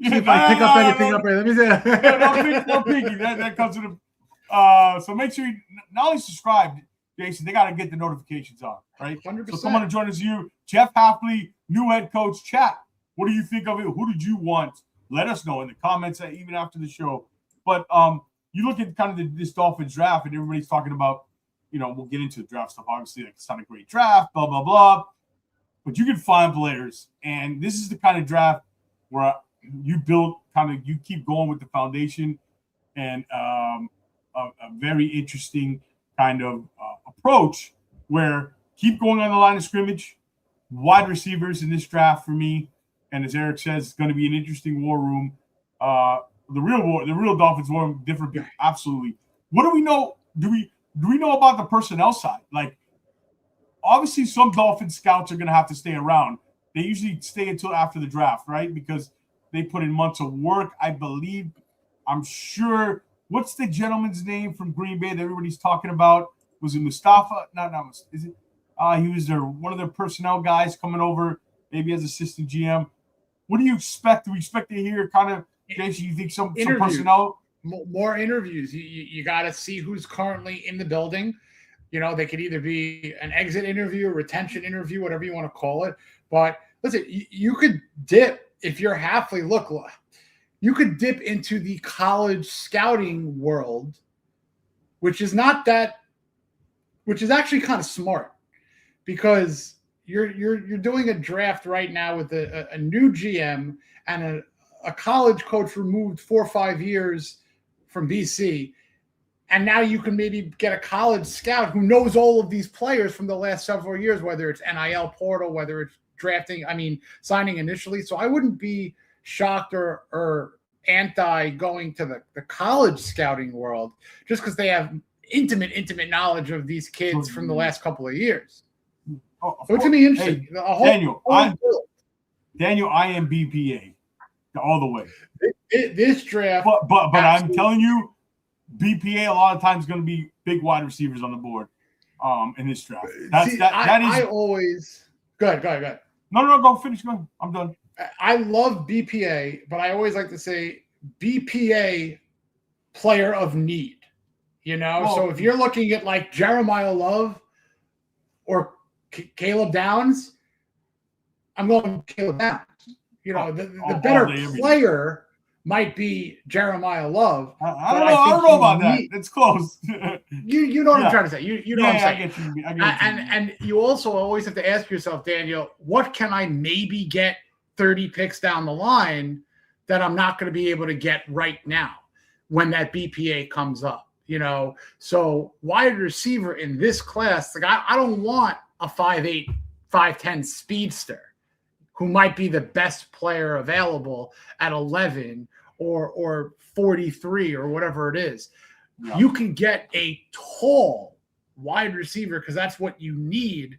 Pick up anything up here. Let me see. No piggy. That comes to the. So make sure you not only subscribe, Jason. They got to get the notifications on, right? 100%. So come on and join us. Jeff Hafley, new head coach. Chat. What do you think of it? Who did you want? Let us know in the comments, even after the show. But you look at kind of this Dolphins draft, and everybody's talking about, we'll get into the draft stuff. Obviously, like it's not a great draft, blah, blah, blah. But you can find players, and this is the kind of draft where you keep going with the foundation and a very interesting kind of approach where keep going on the line of scrimmage, wide receivers in this draft for me. And as Eric says, it's going to be an interesting war room. The real Dolphins war room, different. Absolutely. What do we know? Do we know about the personnel side? Like, obviously, some Dolphins scouts are going to have to stay around. They usually stay until after the draft, right? Because they put in months of work. I believe, I'm sure. What's the gentleman's name from Green Bay that everybody's talking about? Was it Mustafa? No. Is it? He was one of their personnel guys coming over, maybe as assistant GM. What do you expect? Do we expect to hear kind of, Jason, you think some personnel? More interviews. You got to see who's currently in the building. They could either be an exit interview, a retention interview, whatever you want to call it. But listen, you could dip, if you're Hafley, you could dip into the college scouting world, which is actually kind of smart because you're doing a draft right now with a new GM and a college coach removed 4 or 5 years from BC. And now you can maybe get a college scout who knows all of these players from the last several years, whether it's NIL portal, whether it's signing initially. So I wouldn't be shocked or anti going to the college scouting world just because they have intimate knowledge of these kids from the last couple of years. So it's going to be interesting. Hey, Daniel, I am BPA all the way. This draft. But I'm telling you, BPA a lot of times going to be big wide receivers on the board in this draft. I always – go ahead. No, go finish. Go. I'm done. I love BPA, but I always like to say BPA player of need. So if you're looking at like Jeremiah Love, or Caleb Downs, I'm going Caleb Downs. You know, the better player might be Jeremiah Love. I don't know about that. It's close. You know what I'm trying to say. You know what I'm saying. I get you. And you also always have to ask yourself, Daniel, what can I maybe get 30 picks down the line that I'm not going to be able to get right now when that BPA comes up? You know, so wide receiver in this class, like I don't want a 5'8", 5'10" speedster who might be the best player available at 11 or 43 or whatever it is. Yeah. You can get a tall wide receiver because that's what you need,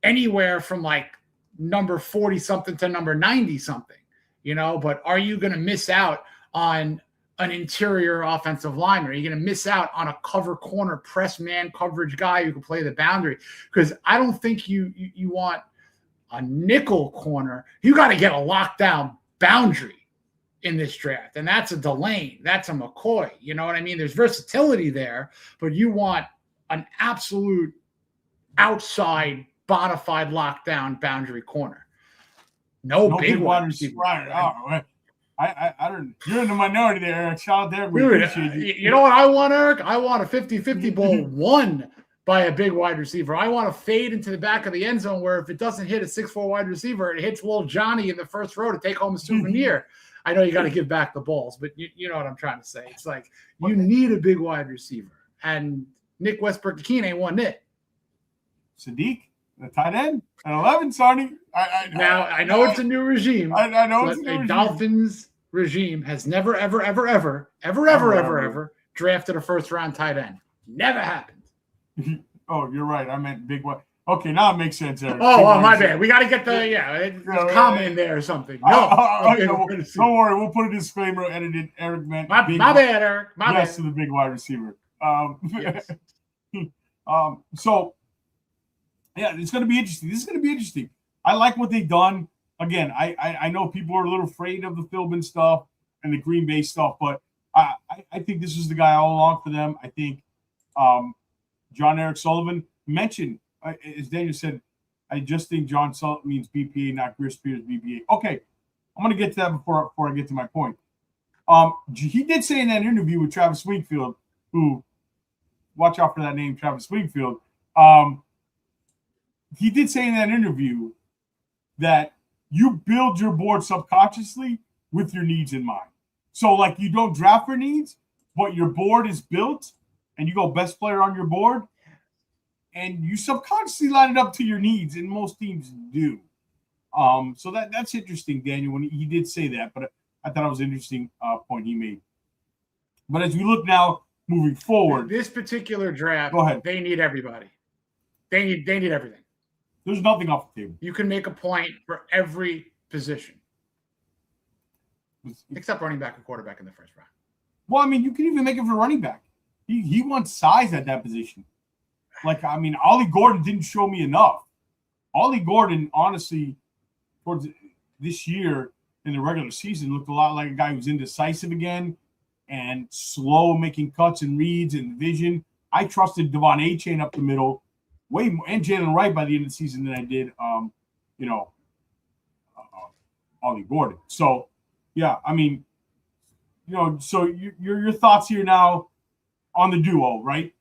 anywhere from like number 40 something to number 90 something, you know. But are you going to miss out on an interior offensive lineman? Are you going to miss out on a cover corner press man coverage guy who can play the boundary? Because I don't think you want a nickel corner. You got to get a lockdown boundary in this draft. And that's a Delane. That's a McCoy. You know what I mean? There's versatility there, but you want an absolute outside, bona fide lockdown boundary corner. No big wide receiver. Right. I don't. You're in the minority there, Eric. Shout out there. You know what I want, Eric? I want a 50-50 ball won by a big wide receiver. I want to fade into the back of the end zone where if it doesn't hit a 6'4" wide receiver, it hits little Johnny in the first row to take home a souvenir. I know you got to give back the balls, but you know what I'm trying to say. It's like you need a big wide receiver, and Nick Westbrook-Ikhine ain't one it. Sadiq, the tight end at 11, Sarni. I know it's a new regime. I know it's a new regime. Dolphins regime has never, ever drafted a first-round tight end. Never happened. Oh, you're right. I meant big one. Okay, now it makes sense, Eric. Oh, my bad. We got to get the comment in there or something. No. Don't worry. We'll put a disclaimer edited. Eric meant my bad, Eric. My bad. To the big wide receiver. Yes. So, yeah, it's going to be interesting. This is going to be interesting. I like what they've done. Again, I know people are a little afraid of the Philbin stuff and the Green Bay stuff, but I think this is the guy all along for them. I think John Eric Sullivan mentioned, as Daniel said, I just think John Sullivan means BPA, not Chris Spears BPA. Okay, I'm going to get to that before I get to my point. He did say in that interview with Travis Wingfield, who, watch out for that name, Travis Wingfield. He did say in that interview that you build your board subconsciously with your needs in mind. So, like, you don't draft for needs, but your board is built, and you go best player on your board, and you subconsciously line it up to your needs, and most teams do. So that's interesting, Daniel, when he did say that, but I thought it was an interesting point he made. But as we look now, moving forward. This particular draft, go ahead. They need everybody. They need everything. There's nothing off the table. You can make a point for every position. Except running back and quarterback in the first round. Well, I mean, you can even make it for running back. He wants size at that position. Like, I mean, Ollie Gordon didn't show me enough. Ollie Gordon, honestly, towards this year in the regular season, looked a lot like a guy who's indecisive again and slow making cuts and reads and vision. I trusted Devon A-Chain up the middle way more, and Jalen Wright by the end of the season than I did, Ollie Gordon. So, yeah, I mean, so your thoughts here now on the duo, right,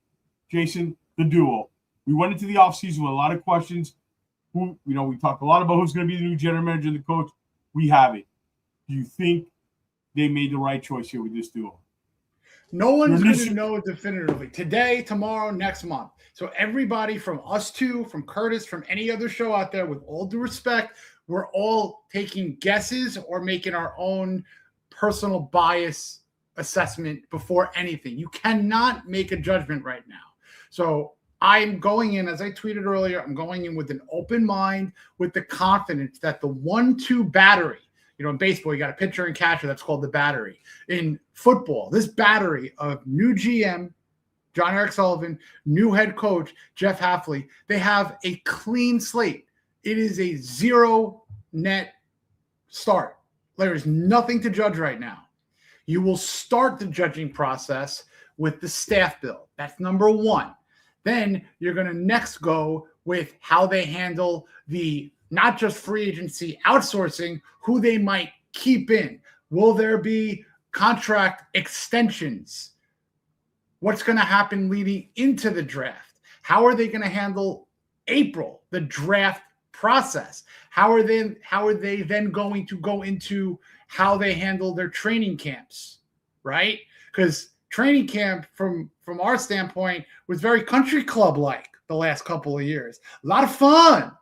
Jason? The duo. We went into the offseason with a lot of questions. We talked a lot about who's going to be the new general manager and the coach. We have it. Do you think they made the right choice here with this duo? No one's going to know definitively. Today, tomorrow, next month. So everybody from us two, from Curtis, from any other show out there, with all due respect, we're all taking guesses or making our own personal bias assessment before anything. You cannot make a judgment right now. So I'm going in, as I tweeted earlier, I'm going in with an open mind, with the confidence that the 1-2 battery, in baseball, you got a pitcher and catcher. That's called the battery. In football, this battery of new GM, John Eric Sullivan, new head coach, Jeff Hafley, they have a clean slate. It is a zero net start. There is nothing to judge right now. You will start the judging process with the staff build. That's number one. Then you're going to next go with how they handle the not just free agency outsourcing, who they might keep in. Will there be contract extensions? What's going to happen leading into the draft? How are they going to handle April, the draft process? How are they then going to go into how they handle their training camps, right? Because training camp from our standpoint was very country club like the last couple of years. A lot of fun,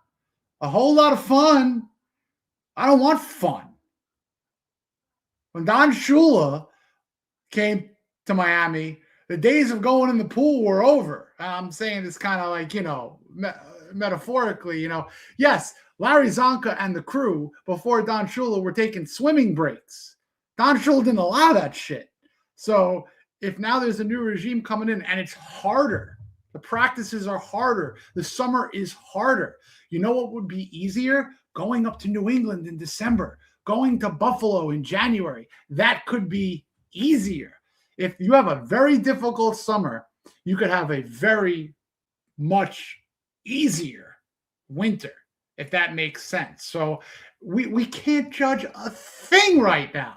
a whole lot of fun. I don't want fun. When Don Shula came to Miami, the days of going in the pool were over. I'm saying this kind of like, metaphorically, yes, Larry Zonka and the crew before Don Shula were taking swimming breaks. Don Shula didn't allow that shit. So if now there's a new regime coming in and it's harder, the practices are harder, the summer is harder. You know what would be easier? Going up to New England in December, going to Buffalo in January. That could be easier. If you have a very difficult summer, you could have a very much easier winter, if that makes sense. So we can't judge a thing right now.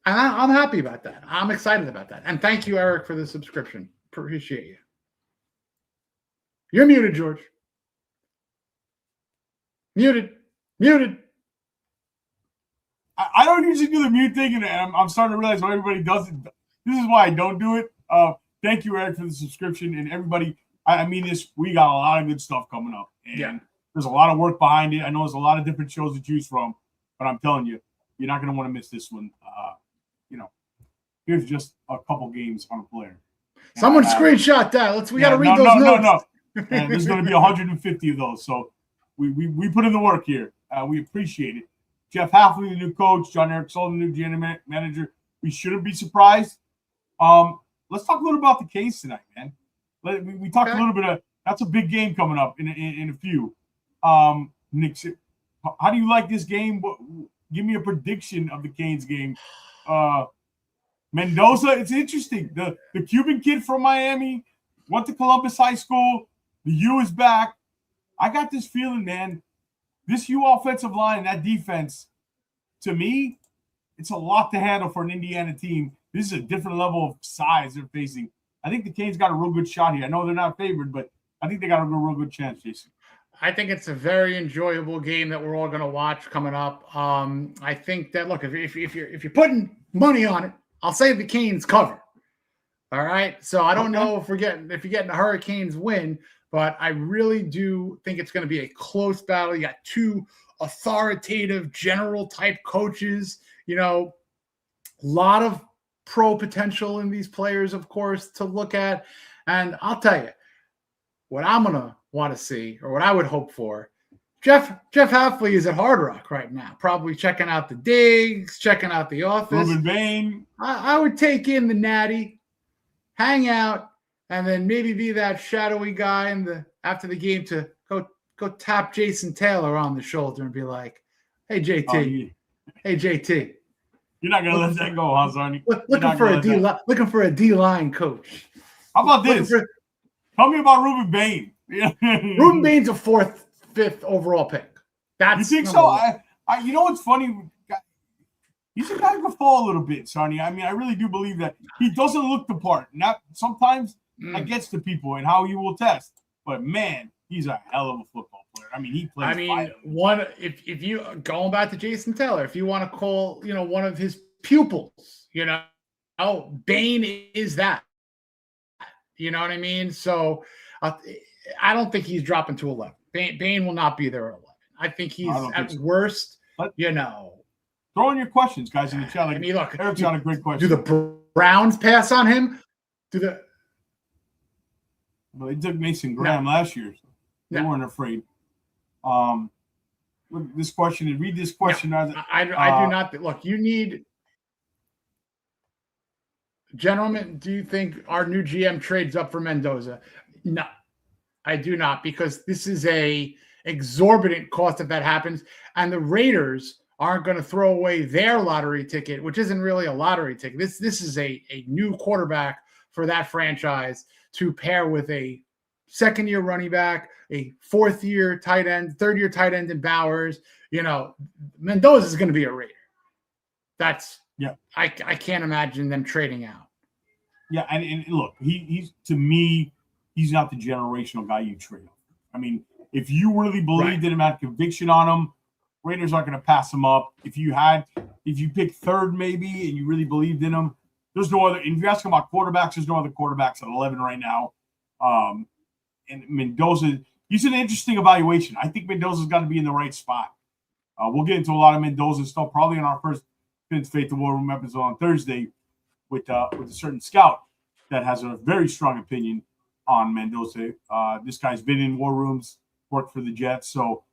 And I'm happy about that. I'm excited about that. And thank you, Eric, for the subscription. Appreciate you. You're muted, George. Muted. I don't usually do the mute thing, and I'm starting to realize why everybody does it. This is why I don't do it. Thank you, Eric, for the subscription. And everybody, I mean this, we got a lot of good stuff coming up. And there's a lot of work behind it. I know there's a lot of different shows to choose from, but I'm telling you, you're not going to want to miss this one. Here's just a couple games on a player. Someone screenshot that. We got to read those notes. No. And there's going to be 150 of those. So we put in the work here. We appreciate it. Jeff Hafley, the new coach, John Eric Sullivan, the new GM manager. We shouldn't be surprised. Let's talk a little about the Canes tonight, man. We talked a little bit of that's a big game coming up in a few. Nick, how do you like this game? Give me a prediction of the Canes game. Mendoza, it's interesting. The Cuban kid from Miami went to Columbus High School. The U is back. I got this feeling, man. This U offensive line, that defense, to me, it's a lot to handle for an Indiana team. This is a different level of size they're facing. I think the Canes got a real good shot here. I know they're not favored, but I think they got a real good chance, Jason. I think it's a very enjoyable game that we're all going to watch coming up. I think that, look, if you're putting money on it, I'll say the Canes cover. All right. So I don't know if you're getting the Hurricanes win, but I really do think it's going to be a close battle. You got two authoritative general type coaches, a lot of pro potential in these players, of course, to look at. And I'll tell you what I'm going to want to see, or what I would hope for. Jeff Hafley is at Hard Rock right now, probably checking out the digs, checking out the office. Ruben Bain. I would take in the Natty, hang out, and then maybe be that shadowy guy after the game to go tap Jason Taylor on the shoulder and be like, "Hey JT, hey JT." You're not gonna let that go, huh, Zarni? Looking for a D-line coach. How about this? Tell me about Ruben Bain. Ruben Bain's a 4th, 5th overall pick. You think so? I you know what's funny? He's a guy who can fall a little bit, Sonny. I mean, I really do believe that he doesn't look the part. Not sometimes that gets to people and how you will test. But man, he's a hell of a football player. I mean, he plays. If you going back to Jason Taylor, if you want to call, one of his pupils, Bain is that. You know what I mean? So I don't think he's dropping to 11. Bain will not be there at 11. I think he's at worst, Throw in your questions, guys, in the chat. I mean, look, Eric's got a great question. Do the Browns pass on him? Well, they took Mason Graham last year. So they weren't afraid. Read this question. I do not. Look, you need – gentlemen, do you think our new GM trades up for Mendoza? No, I do not, because this is a exorbitant cost if that happens. And the Raiders – aren't going to throw away their lottery ticket, which isn't really a lottery ticket. This is a new quarterback for that franchise to pair with a second-year running back, a fourth-year tight end, third-year tight end in Bowers. Mendoza is going to be a Raider. That's I can't imagine them trading out. Yeah, and look, he's to me, he's not the generational guy you trade. I mean, if you really believed in him, had conviction on him, Raiders aren't going to pass him up. If you picked third maybe and you really believed in him, there's no other. And if you ask about quarterbacks, there's no other quarterbacks at 11 right now. And Mendoza, he's an interesting evaluation. I think Mendoza's got to be in the right spot. We'll get into a lot of Mendoza stuff probably in our first Vince Faith the War Room episode on Thursday with a certain scout that has a very strong opinion on Mendoza. This guy's been in war rooms, worked for the Jets, so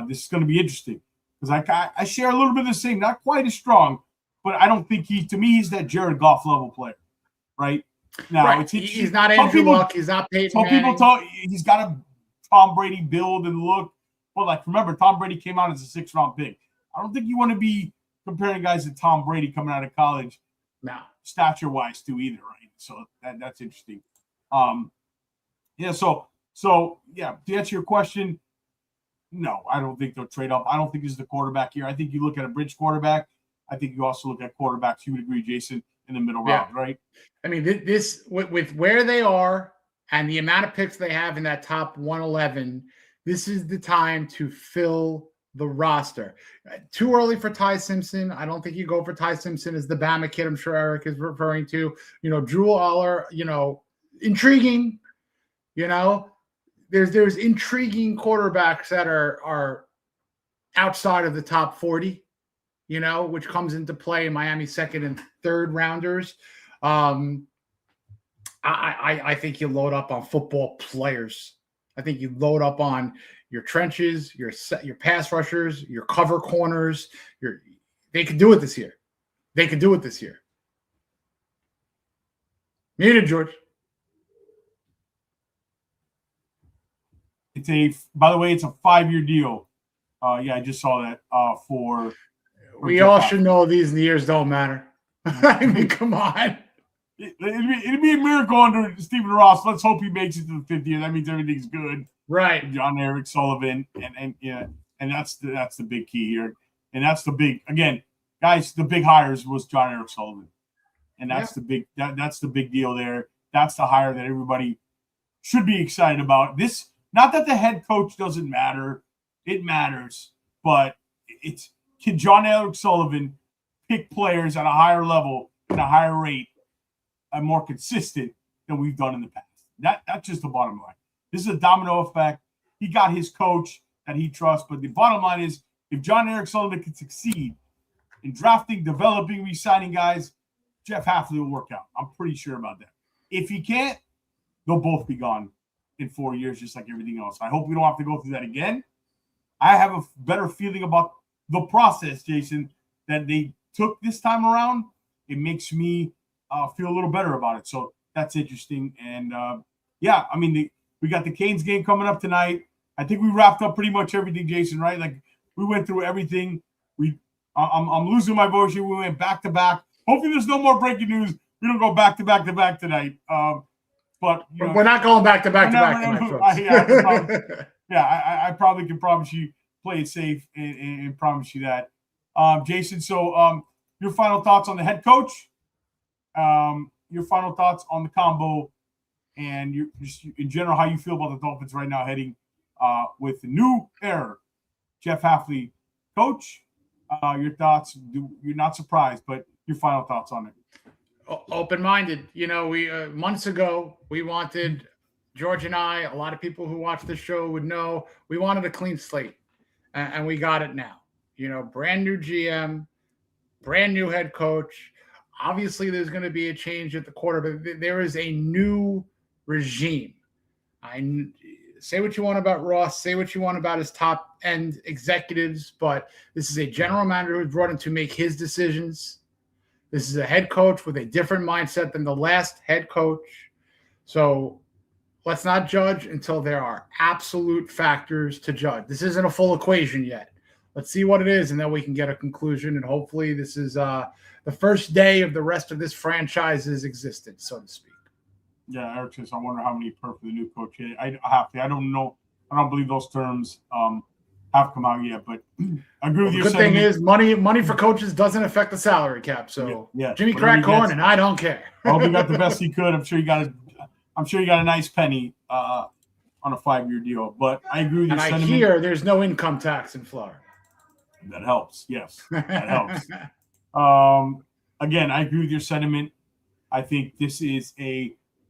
this is going to be interesting because I share a little bit of the same, not quite as strong, but I don't think to me he's that Jared Goff level player, right? Now he's not Andrew Luck, he's not Peyton Manning. Some people talk he's got a Tom Brady build and look. Well, like remember, Tom Brady came out as a 6th-round pick. I don't think you want to be comparing guys to Tom Brady coming out of college, stature-wise, too, either, right? So that's interesting. To answer your question, no, I don't think they'll trade up. I don't think this is the quarterback here. I think you look at a bridge quarterback. I think you also look at quarterbacks. You would agree, Jason, in the middle round, right? I mean, this with where they are and the amount of picks they have in that top 111, this is the time to fill the roster. Too early for Ty Simpson. I don't think you go for Ty Simpson as the Bama kid I'm sure Eric is referring to. Drew Aller, intriguing. There's intriguing quarterbacks that are outside of the top 40, which comes into play in Miami second and third rounders. I think you load up on football players. I think you load up on your trenches, your pass rushers, your cover corners. They could do it this year. Muted, George. By the way, it's a 5-year deal. I just saw that for we all should know these years don't matter. I mean, come on. It'd be a miracle under Stephen Ross. Let's hope he makes it to the 5th year. That means everything's good. Right. John Eric Sullivan. And that's the big key here. And that's the big, again, guys, the big hires was John Eric Sullivan. And that's the big that's the big deal there. That's the hire that everybody should be excited about. This, not that the head coach doesn't matter. It matters. But can John Eric Sullivan pick players at a higher level and a higher rate and more consistent than we've done in the past? That's just the bottom line. This is a domino effect. He got his coach that he trusts, but the bottom line is if John Eric Sullivan can succeed in drafting, developing, re-signing guys, Jeff Hafley will work out. I'm pretty sure about that. If he can't, they'll both be gone in 4 years, just like everything else. I hope we don't have to go through that again. I have a better feeling about the process, Jason, that they took this time around. It makes me feel a little better about it. So that's interesting. And we got the Canes game coming up tonight. I think we wrapped up pretty much everything, Jason, right? Like we went through everything. I'm losing my voice here. We went back to back. Hopefully there's no more breaking news. We don't go back to back to back tonight. But we're not going back to back to back tonight. I probably can promise you play it safe and promise you that. Jason, so your final thoughts on the head coach, your final thoughts on the combo, and just in general, how you feel about the Dolphins right now heading with the new era, Jeff Hafley coach. Your thoughts, you're not surprised, but your final thoughts on it. Open-minded. We months ago, we wanted, George and I, a lot of people who watch this show would know, we wanted a clean slate, and we got it now. Brand new GM, brand new head coach. Obviously, there's going to be a change at the quarterback. There is a new regime. I say what you want about Ross, say what you want about his top-end executives, but this is a general manager who's brought in to make his decisions. This is a head coach with a different mindset than the last head coach. So let's not judge until there are absolute factors to judge. This isn't a full equation yet. Let's see what it is, and then we can get a conclusion. And hopefully this is the first day of the rest of this franchise's existence, so to speak. Yeah, Eric says, I wonder how many per for the new coach. Yeah, I don't know. I don't believe those terms have come out yet, but I agree with The your good sentiment. thing is money for coaches doesn't affect the salary cap. So yeah, Jimmy whatever he crack corn, gets. and I don't care. I hope he got the best he could. I'm sure he got a nice penny on a 5-year deal. But I agree with your And I sentiment. hear there's no income tax in Florida. That helps. Yes, that helps. Again, I agree with your sentiment. I think this is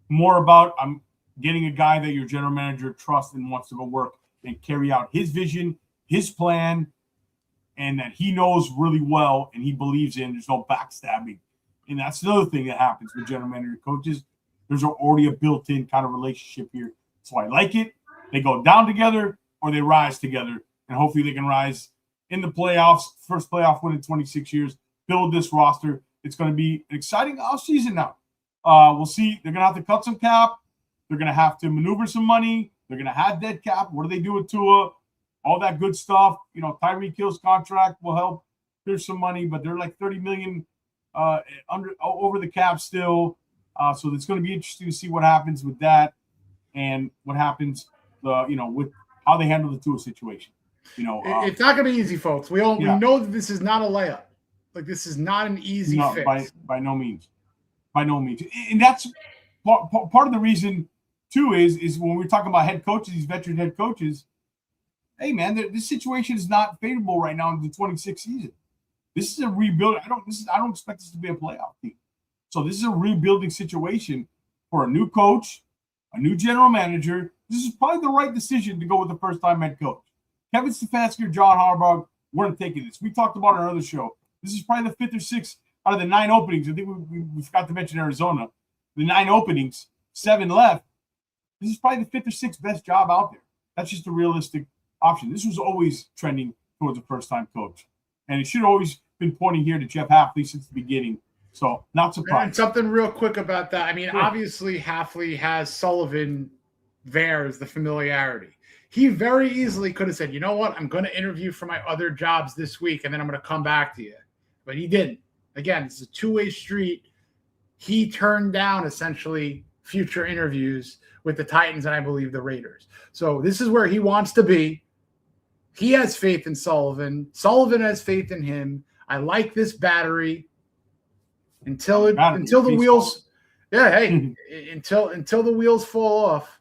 more about I'm getting a guy that your general manager trusts and wants to go work and carry out his vision, his plan, and that he knows really well and he believes in. There's no backstabbing. And that's another thing that happens with general manager coaches. There's already a built-in kind of relationship here. So I like it. They go down together or they rise together. And hopefully they can rise in the playoffs, first playoff win in 26 years, build this roster. It's going to be an exciting offseason now. We'll see. They're going to have to cut some cap. They're going to have to maneuver some money. They're going to have dead cap. What do they do with Tua? All that good stuff. Tyreek Hill's contract will help. There's some money, but they're like $30 million over the cap still. So it's going to be interesting to see what happens with that and what happens, with how they handle the Tua situation. It's not going to be easy, folks. We know that this is not a layup. Like, this is not an easy fix. By no means. By no means. And that's part of the reason, too, is when we're talking about head coaches, these veteran head coaches, hey, man, this situation is not favorable right now in the 26th season. This is a rebuild. I don't expect this to be a playoff team. So this is a rebuilding situation for a new coach, a new general manager. This is probably the right decision to go with the first-time head coach. Kevin Stefanski or John Harbaugh weren't taking this. We talked about it on another show. This is probably the 5th or 6th out of the 9 openings. I think we forgot to mention Arizona. The 9 openings, 7 left. This is probably the 5th or 6th best job out there. That's just a realistic option. This was always trending towards a first-time coach. And it should have always been pointing here to Jeff Hafley since the beginning. So, not surprised. And something real quick about that. I mean, obviously, Hafley has Sullivan there as the familiarity. He very easily could have said, you know what, I'm going to interview for my other jobs this week, and then I'm going to come back to you. But he didn't. Again, it's a two-way street. He turned down, essentially, future interviews with the Titans and I believe the Raiders. So this is where he wants to be. He has faith in Sullivan. Sullivan has faith in him. I like this battery until the wheels. Yeah, hey, until the wheels fall off.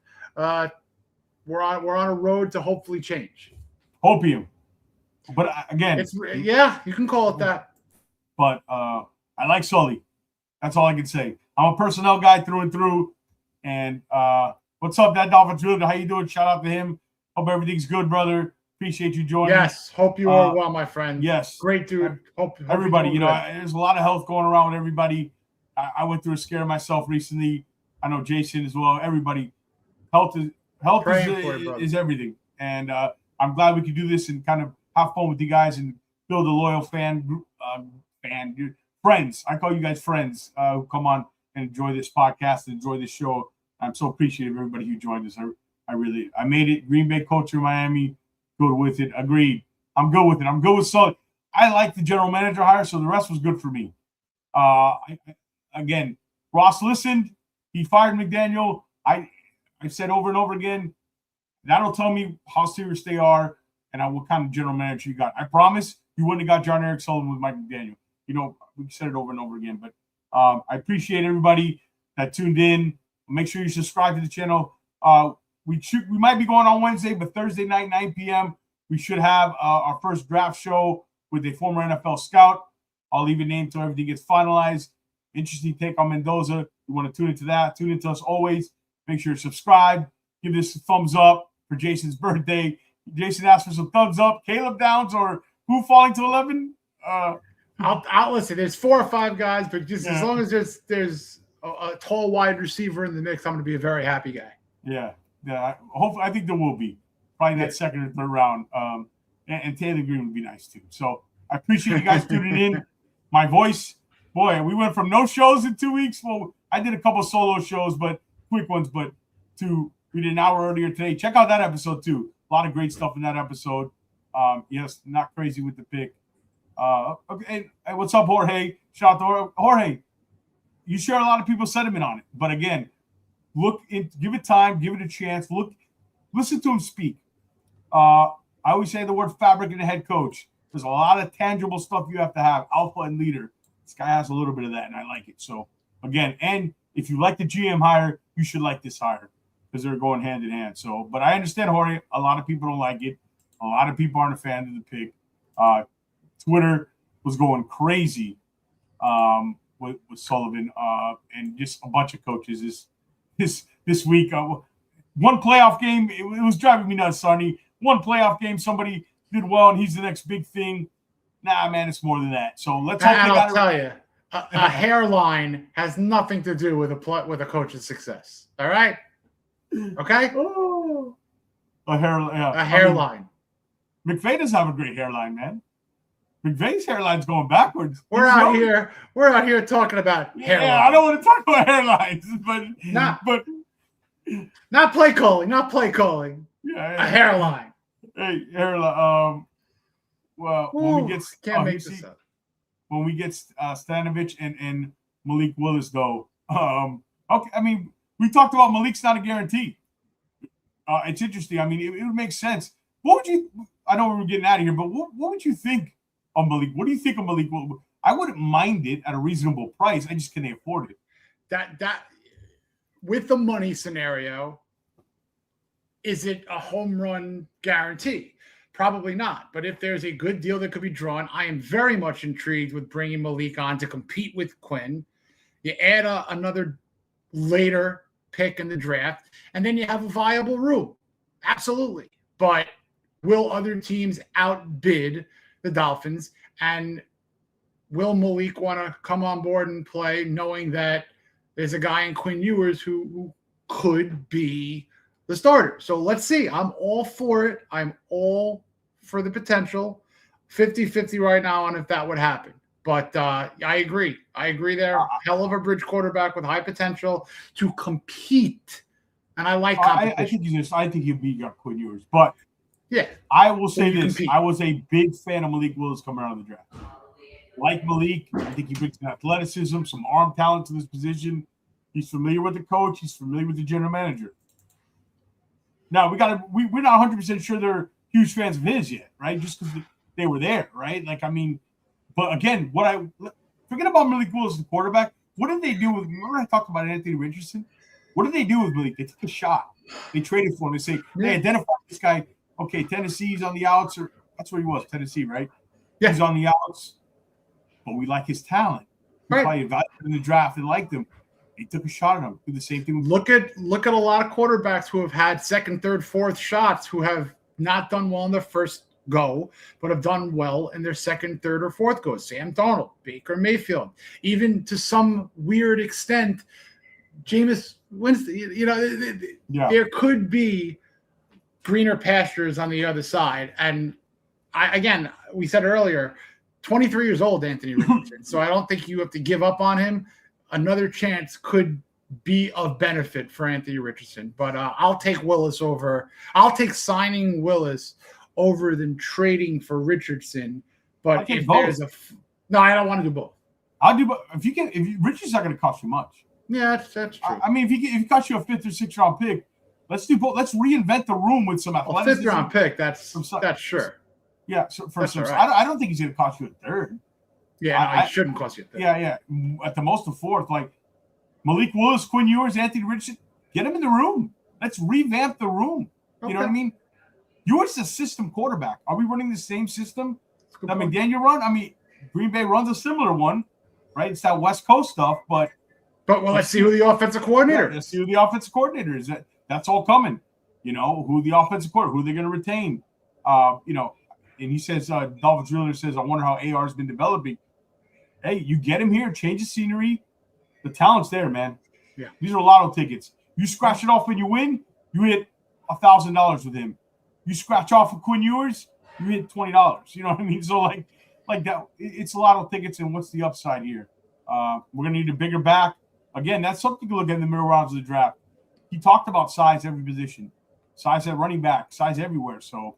We're on a road to hopefully change. Hopium. But again, you can call it that. But I like Sully. That's all I can say. I'm a personnel guy through and through. And what's up, that Dolphins Realtor? How you doing? Shout out to him. Hope everything's good, brother. Appreciate you joining. Yes. Hope you are well, my friend. Yes. Great dude. Hope everybody, there's a lot of health going around with everybody. I went through a scare myself recently. I know Jason as well. Everybody, health is everything. And I'm glad we could do this and kind of have fun with you guys and build a loyal fan group, friends. I call you guys friends who come on and enjoy this podcast and enjoy this show. I'm so appreciative of everybody who joined us. I made it. Green Bay culture, Miami, good with it. Agreed. I'm good with it. I'm good with Sully. I like the general manager hire, so the rest was good for me. Again, Ross listened. He fired McDaniel. I said over and over again, that'll tell me how serious they are and what kind of general manager you got. I promise you wouldn't have got John Eric Sullivan with Mike McDaniel. We said it over and over again, but I appreciate everybody that tuned in. Make sure you subscribe to the channel. We might be going on Wednesday, but Thursday night, 9 p.m., we should have our first draft show with a former NFL scout. I'll leave a name till everything gets finalized. Interesting take on Mendoza. You want to tune into that. Tune into us always. Make sure you subscribe. Give this a thumbs up for Jason's birthday. Jason asked for some thumbs up. Caleb Downs or who falling to 11? I'll listen. There's 4 or 5 guys, but just as long as there's a tall wide receiver in the mix, I'm going to be a very happy guy. Yeah. Hopefully, I think there will be probably that second or third round. And Taylor Green would be nice too. So I appreciate you guys tuning in. My voice, boy, we went from no shows in 2 weeks. Well, I did a couple solo shows, but quick ones. But we did an hour earlier today. Check out that episode too. A lot of great stuff in that episode. Yes, not crazy with the pick. Okay, hey, what's up, Jorge? Shout out to Jorge. You share a lot of people's sentiment on it, but again, give it time, give it a chance. Listen to him speak. I always say the word fabric in a head coach. There's a lot of tangible stuff you have to have, alpha and leader. This guy has a little bit of that, and I like it. So, again, and if you like the GM hire, you should like this hire because they're going hand in hand. So, but I understand, Jorge, a lot of people don't like it. A lot of people aren't a fan of the pick. Twitter was going crazy with Sullivan and just a bunch of coaches this week. One playoff game, it was driving me nuts, Sonny. One playoff game, somebody did well, and he's the next big thing. Nah, man, it's more than that. So let's hope. And I'll tell you, a hairline has nothing to do with a coach's success. All right, okay? Oh, a hairline. Yeah. A hairline. I mean, McVay doesn't have a great hairline, man. McVay's hairline's going backwards. We're out here talking about hairline. Yeah, I don't want to talk about hairlines, but not play calling. Yeah, a hairline. Hey, hairline. Well, when we get Stanovich and Malik Willis, though, okay. I mean, we talked about Malik's not a guarantee. It's interesting. I mean, it would make sense. What would you? I know we're getting out of here, but what would you think of Malik? What do you think of Malik? I wouldn't mind it at a reasonable price. I just can't afford it. That with the money scenario, is it a home run guarantee? Probably not. But if there's a good deal that could be drawn, I am very much intrigued with bringing Malik on to compete with Quinn. You add another later pick in the draft, and then you have a viable room. Absolutely. But will other teams outbid the Dolphins? And will Malik want to come on board and play knowing that there's a guy in Quinn Ewers who could be the starter? So let's see. I'm all for it. I'm all for the potential. 50-50 right now on if that would happen. But I agree. I agree there. Hell of a bridge quarterback with high potential to compete. And I like competition. I think you beat Quinn Ewers. But yeah, I will say this. Compete. I was a big fan of Malik Willis coming out of the draft. Like Malik, I think he brings some athleticism, some arm talent to this position. He's familiar with the coach. He's familiar with the general manager. Now, we're not 100% sure they're huge fans of his yet, right? Just because they were there, right? Like, I mean, but again, forget about Malik Willis, the quarterback. What did they do with, remember I talked about Anthony Richardson? What did they do with Malik? They took a shot. They traded for him. They say, they identified this guy. Okay, Tennessee's on the outs, or that's where he was, Tennessee, right? Yeah. He's on the outs, but we like his talent. We probably evaluated in the draft and liked him. They took a shot at him. Do the same thing. Look at a lot of quarterbacks who have had second, third, fourth shots who have not done well in their first go, but have done well in their second, third, or fourth go. Sam Darnold, Baker Mayfield, even to some weird extent, Jameis Winston. There could be greener pastures on the other side. And we said earlier, 23 years old, Anthony Richardson. So I don't think you have to give up on him. Another chance could be of benefit for Anthony Richardson. But I'll take signing Willis over than trading for Richardson. But if there's no, I don't want to do both. I'll do both. If Richardson's not going to cost you much. Yeah, that's true. I mean, if he costs you a 5th or 6th round pick, let's do both. Let's reinvent the room with some athleticism. 5th round pick, that's sure. Yeah, so I don't think he's going to cost you a 3rd. Yeah, it shouldn't cost you a 3rd. Yeah. At the most, a 4th. Like Malik Willis, Quinn Ewers, Anthony Richardson, get him in the room. Let's revamp the room. Okay. You know what I mean? Ewers is a system quarterback. Are we running the same system that McDaniel run? I mean, Green Bay runs a similar one, right? It's that West Coast stuff, but let's see who the offensive coordinator is. Let's see who the offensive coordinator is. That's all coming. You know, who the offensive coordinator, who they're going to retain. And he says, Dolphins Realtor says, I wonder how AR has been developing. Hey, you get him here, change the scenery. The talent's there, man. Yeah. These are lotto tickets. You scratch it off when you win, you hit $1,000 with him. You scratch off with Quinn Ewers, you hit $20. You know what I mean? So like that, it's a lotto tickets. And what's the upside here? We're going to need a bigger back. Again, that's something to look at in the middle rounds of the draft. He talked about size every position, size at running back, size everywhere. So,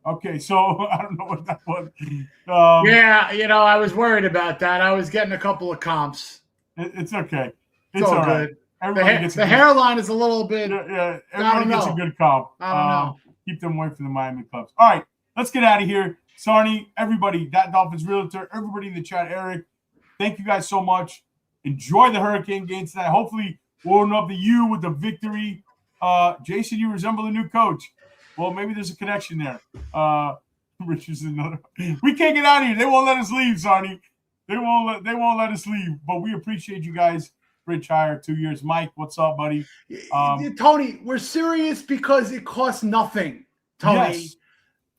okay, so I don't know what that was. I was worried about that. I was getting a couple of comps. It's okay. It's all right. good. Everybody gets the hairline is a little bit. Yeah, everybody gets a good comp. I don't know. Keep them away from the Miami clubs. All right, let's get out of here. Sarnie, everybody, that Dolphins Realtor, everybody in the chat, Eric, thank you guys so much. Enjoy the Hurricane game tonight. Hopefully, we'll open up the U with the victory. Jason, you resemble a new coach. Well, maybe there's a connection there. Richardson, we can't get out of here. They won't let us leave, Sarnie. They won't let us leave. But we appreciate you guys. Rich hire 2 years. Mike, what's up, buddy? Tony, we're serious because it costs nothing. Tony, yes.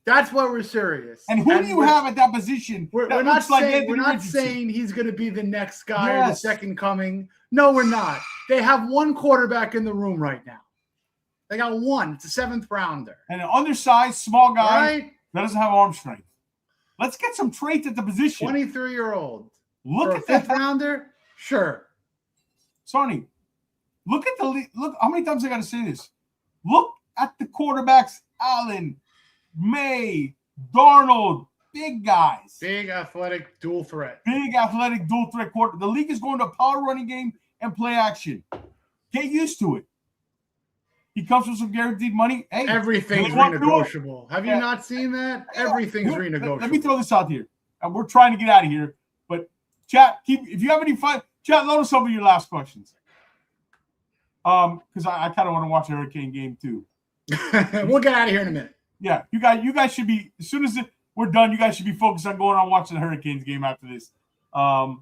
That's why we're serious. And who do you have at that position? We're not saying he's going to be the next guy or the second coming. No, we're not. They have one quarterback in the room right now. They got one. It's a 7th rounder. And an undersized, small guy that doesn't have arm strength. Let's get some traits at the position. 23-year-old. Look at that 5th rounder. Sure. Sonny, look at look. How many times I got to say this? Look at the quarterbacks: Allen, May, Darnold, big guys, big athletic dual threat. Quarter. The league is going to a power running game and play action. Get used to it. He comes with some guaranteed money. Hey, everything's renegotiable. Have you not seen that? Everything's renegotiable. Let me throw this out here, and we're trying to get out of here. But chat, if you have any fun. Chat, load us some of your last questions. Because I kind of want to watch a Hurricane game too. We'll get out of here in a minute. Yeah, you guys should be, as soon as we're done, you guys should be focused on going on watching the Hurricanes game after this. What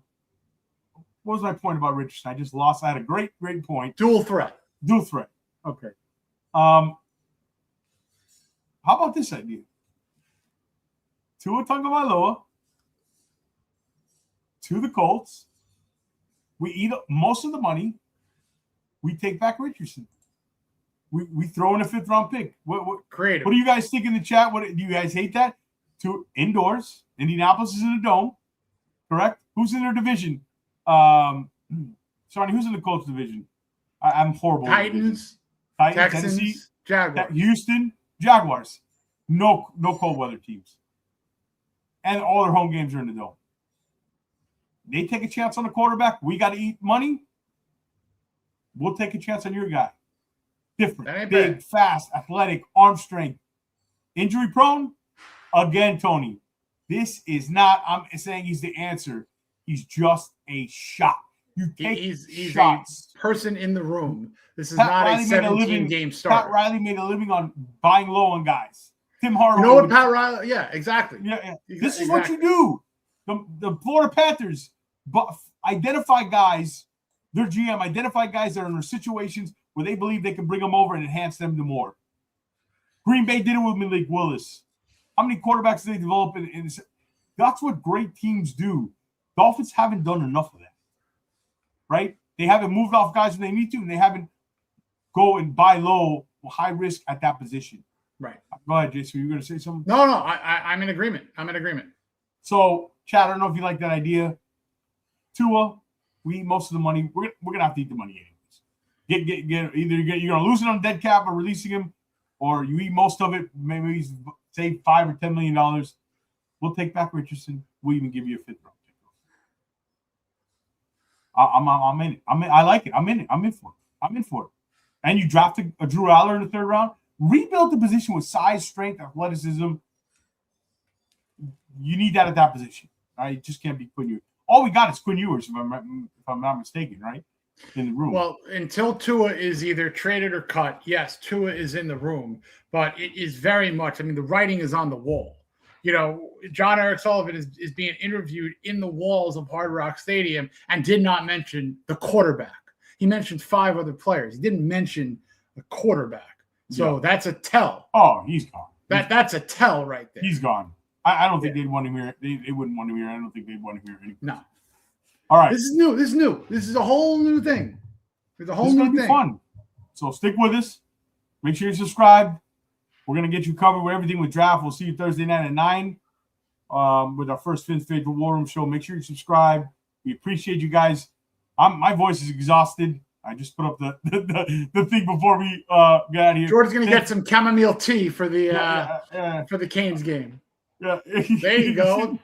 was my point about Richardson? I just lost. I had a great point. Dual threat. Okay. How about this idea? Tua Tagovailoa to the Colts. We eat most of the money. We take back Richardson. We throw in a 5th round pick. What creative? What do you guys think in the chat? What do you guys hate that? To indoors. Indianapolis is in a dome, correct? Who's in their division? Sorry, who's in the Colts division? I'm horrible. Titans, Texans, Tennessee, Jaguars, Houston, Jaguars. No cold weather teams, and all their home games are in the dome. They take a chance on the quarterback. We got to eat money. We'll take a chance on your guy. Different, big, fast, athletic, arm strength. Injury prone? Again, Tony, this is not, I'm saying he's the answer. He's just a shot. You take he's shots. A person in the room. This is not a 17-game start. Pat Riley made a living on buying low on guys. Tim Harbaugh. You know what Pat Riley? Yeah, exactly. Yeah. This is what you do. The Florida Panthers identify guys, their GM identify guys that are in situations where they believe they can bring them over and enhance them to more. Green Bay did it with Malik Willis. How many quarterbacks did they develop in that's what great teams do. Dolphins haven't done enough of that. Right? They haven't moved off guys when they need to, and they haven't go and buy low, high risk at that position. Right. Go ahead, Jason. You going to say something? No, I'm in agreement. So, Chad, I don't know if you like that idea. Tua, we eat most of the money. We're gonna have to eat the money anyways. You're gonna lose it on dead cap or releasing him, or you eat most of it. Maybe save $5 or $10 million. We'll take back Richardson. We'll even give you a 5th round pick. I'm in it. I like it. I'm in it. I'm in for it. And you drafted a Drew Aller in the 3rd round. Rebuild the position with size, strength, athleticism. You need that at that position. All right, you just can't be Quinn Ewers. All we got is Quinn Ewers, if I'm not mistaken, right? In the room. Well, until Tua is either traded or cut, yes, Tua is in the room, but it is very much. I mean, the writing is on the wall. You know, John Eric Sullivan is being interviewed in the walls of Hard Rock Stadium and did not mention the quarterback. He mentioned 5 other players. He didn't mention the quarterback. So that's a tell. Oh, he's gone. That's a tell right there. He's gone. I don't think they'd want him here. They wouldn't want him here. I don't think they'd want him here anyway. No. All right. This is new. This is a whole new thing. There's a whole new thing. It's going to be fun. So stick with us. Make sure you subscribe. We're going to get you covered with everything with draft. We'll see you Thursday night at 9 with our first Finn's Favorite War Room show. Make sure you subscribe. We appreciate you guys. My voice is exhausted. I just put up the thing before we get out of here. George's going to get some chamomile tea for the Canes game. Yeah. There you go.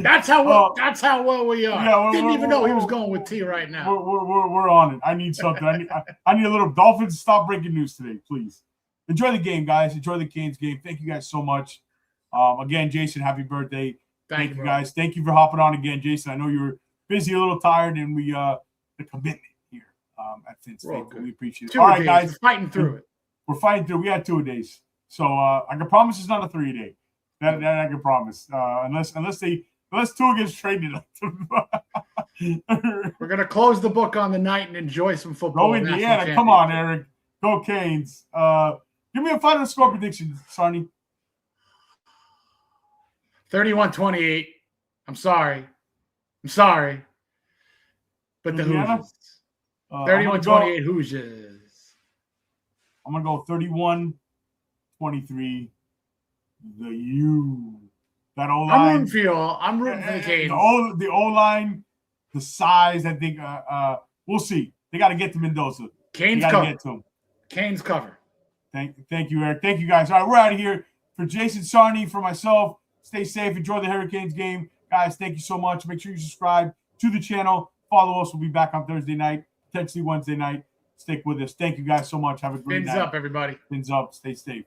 That's how well we are. Yeah, Didn't even know he was going with T right now. We're on it. I need something. I need a little Dolphins. Stop breaking news today, please. Enjoy the game, guys. Enjoy the Canes game. Thank you guys so much. Again, Jason, happy birthday. Thank you guys. Thank you for hopping on again, Jason. I know you were busy, a little tired, and we the commitment here at Finn's Faith. We appreciate it. All right, guys. We're fighting through it. We're fighting through. We had 2 days, so I can promise it's not a 3-day. That I can promise. Unless Tua gets traded. We're gonna close the book on the night and enjoy some football. Go Indiana. Come on, Eric. Go Canes. Give me a final score prediction, Sarni. 31-28. I'm sorry. But the Indiana? Hoosiers. 31-28 Hoosiers. I'm going to go 31-23. The U. That O-line. I'm rooting for the Canes. The O-line, the size, I think, we'll see. They got to get to Mendoza. Canes cover. Thank you, Eric. Thank you, guys. All right, we're out of here. For Jason Sarni, for myself, stay safe. Enjoy the Hurricanes game. Guys, thank you so much. Make sure you subscribe to the channel. Follow us. We'll be back on Thursday night, potentially Wednesday night. Stick with us. Thank you guys so much. Have a great night. Fins up, everybody. Fins up. Stay safe.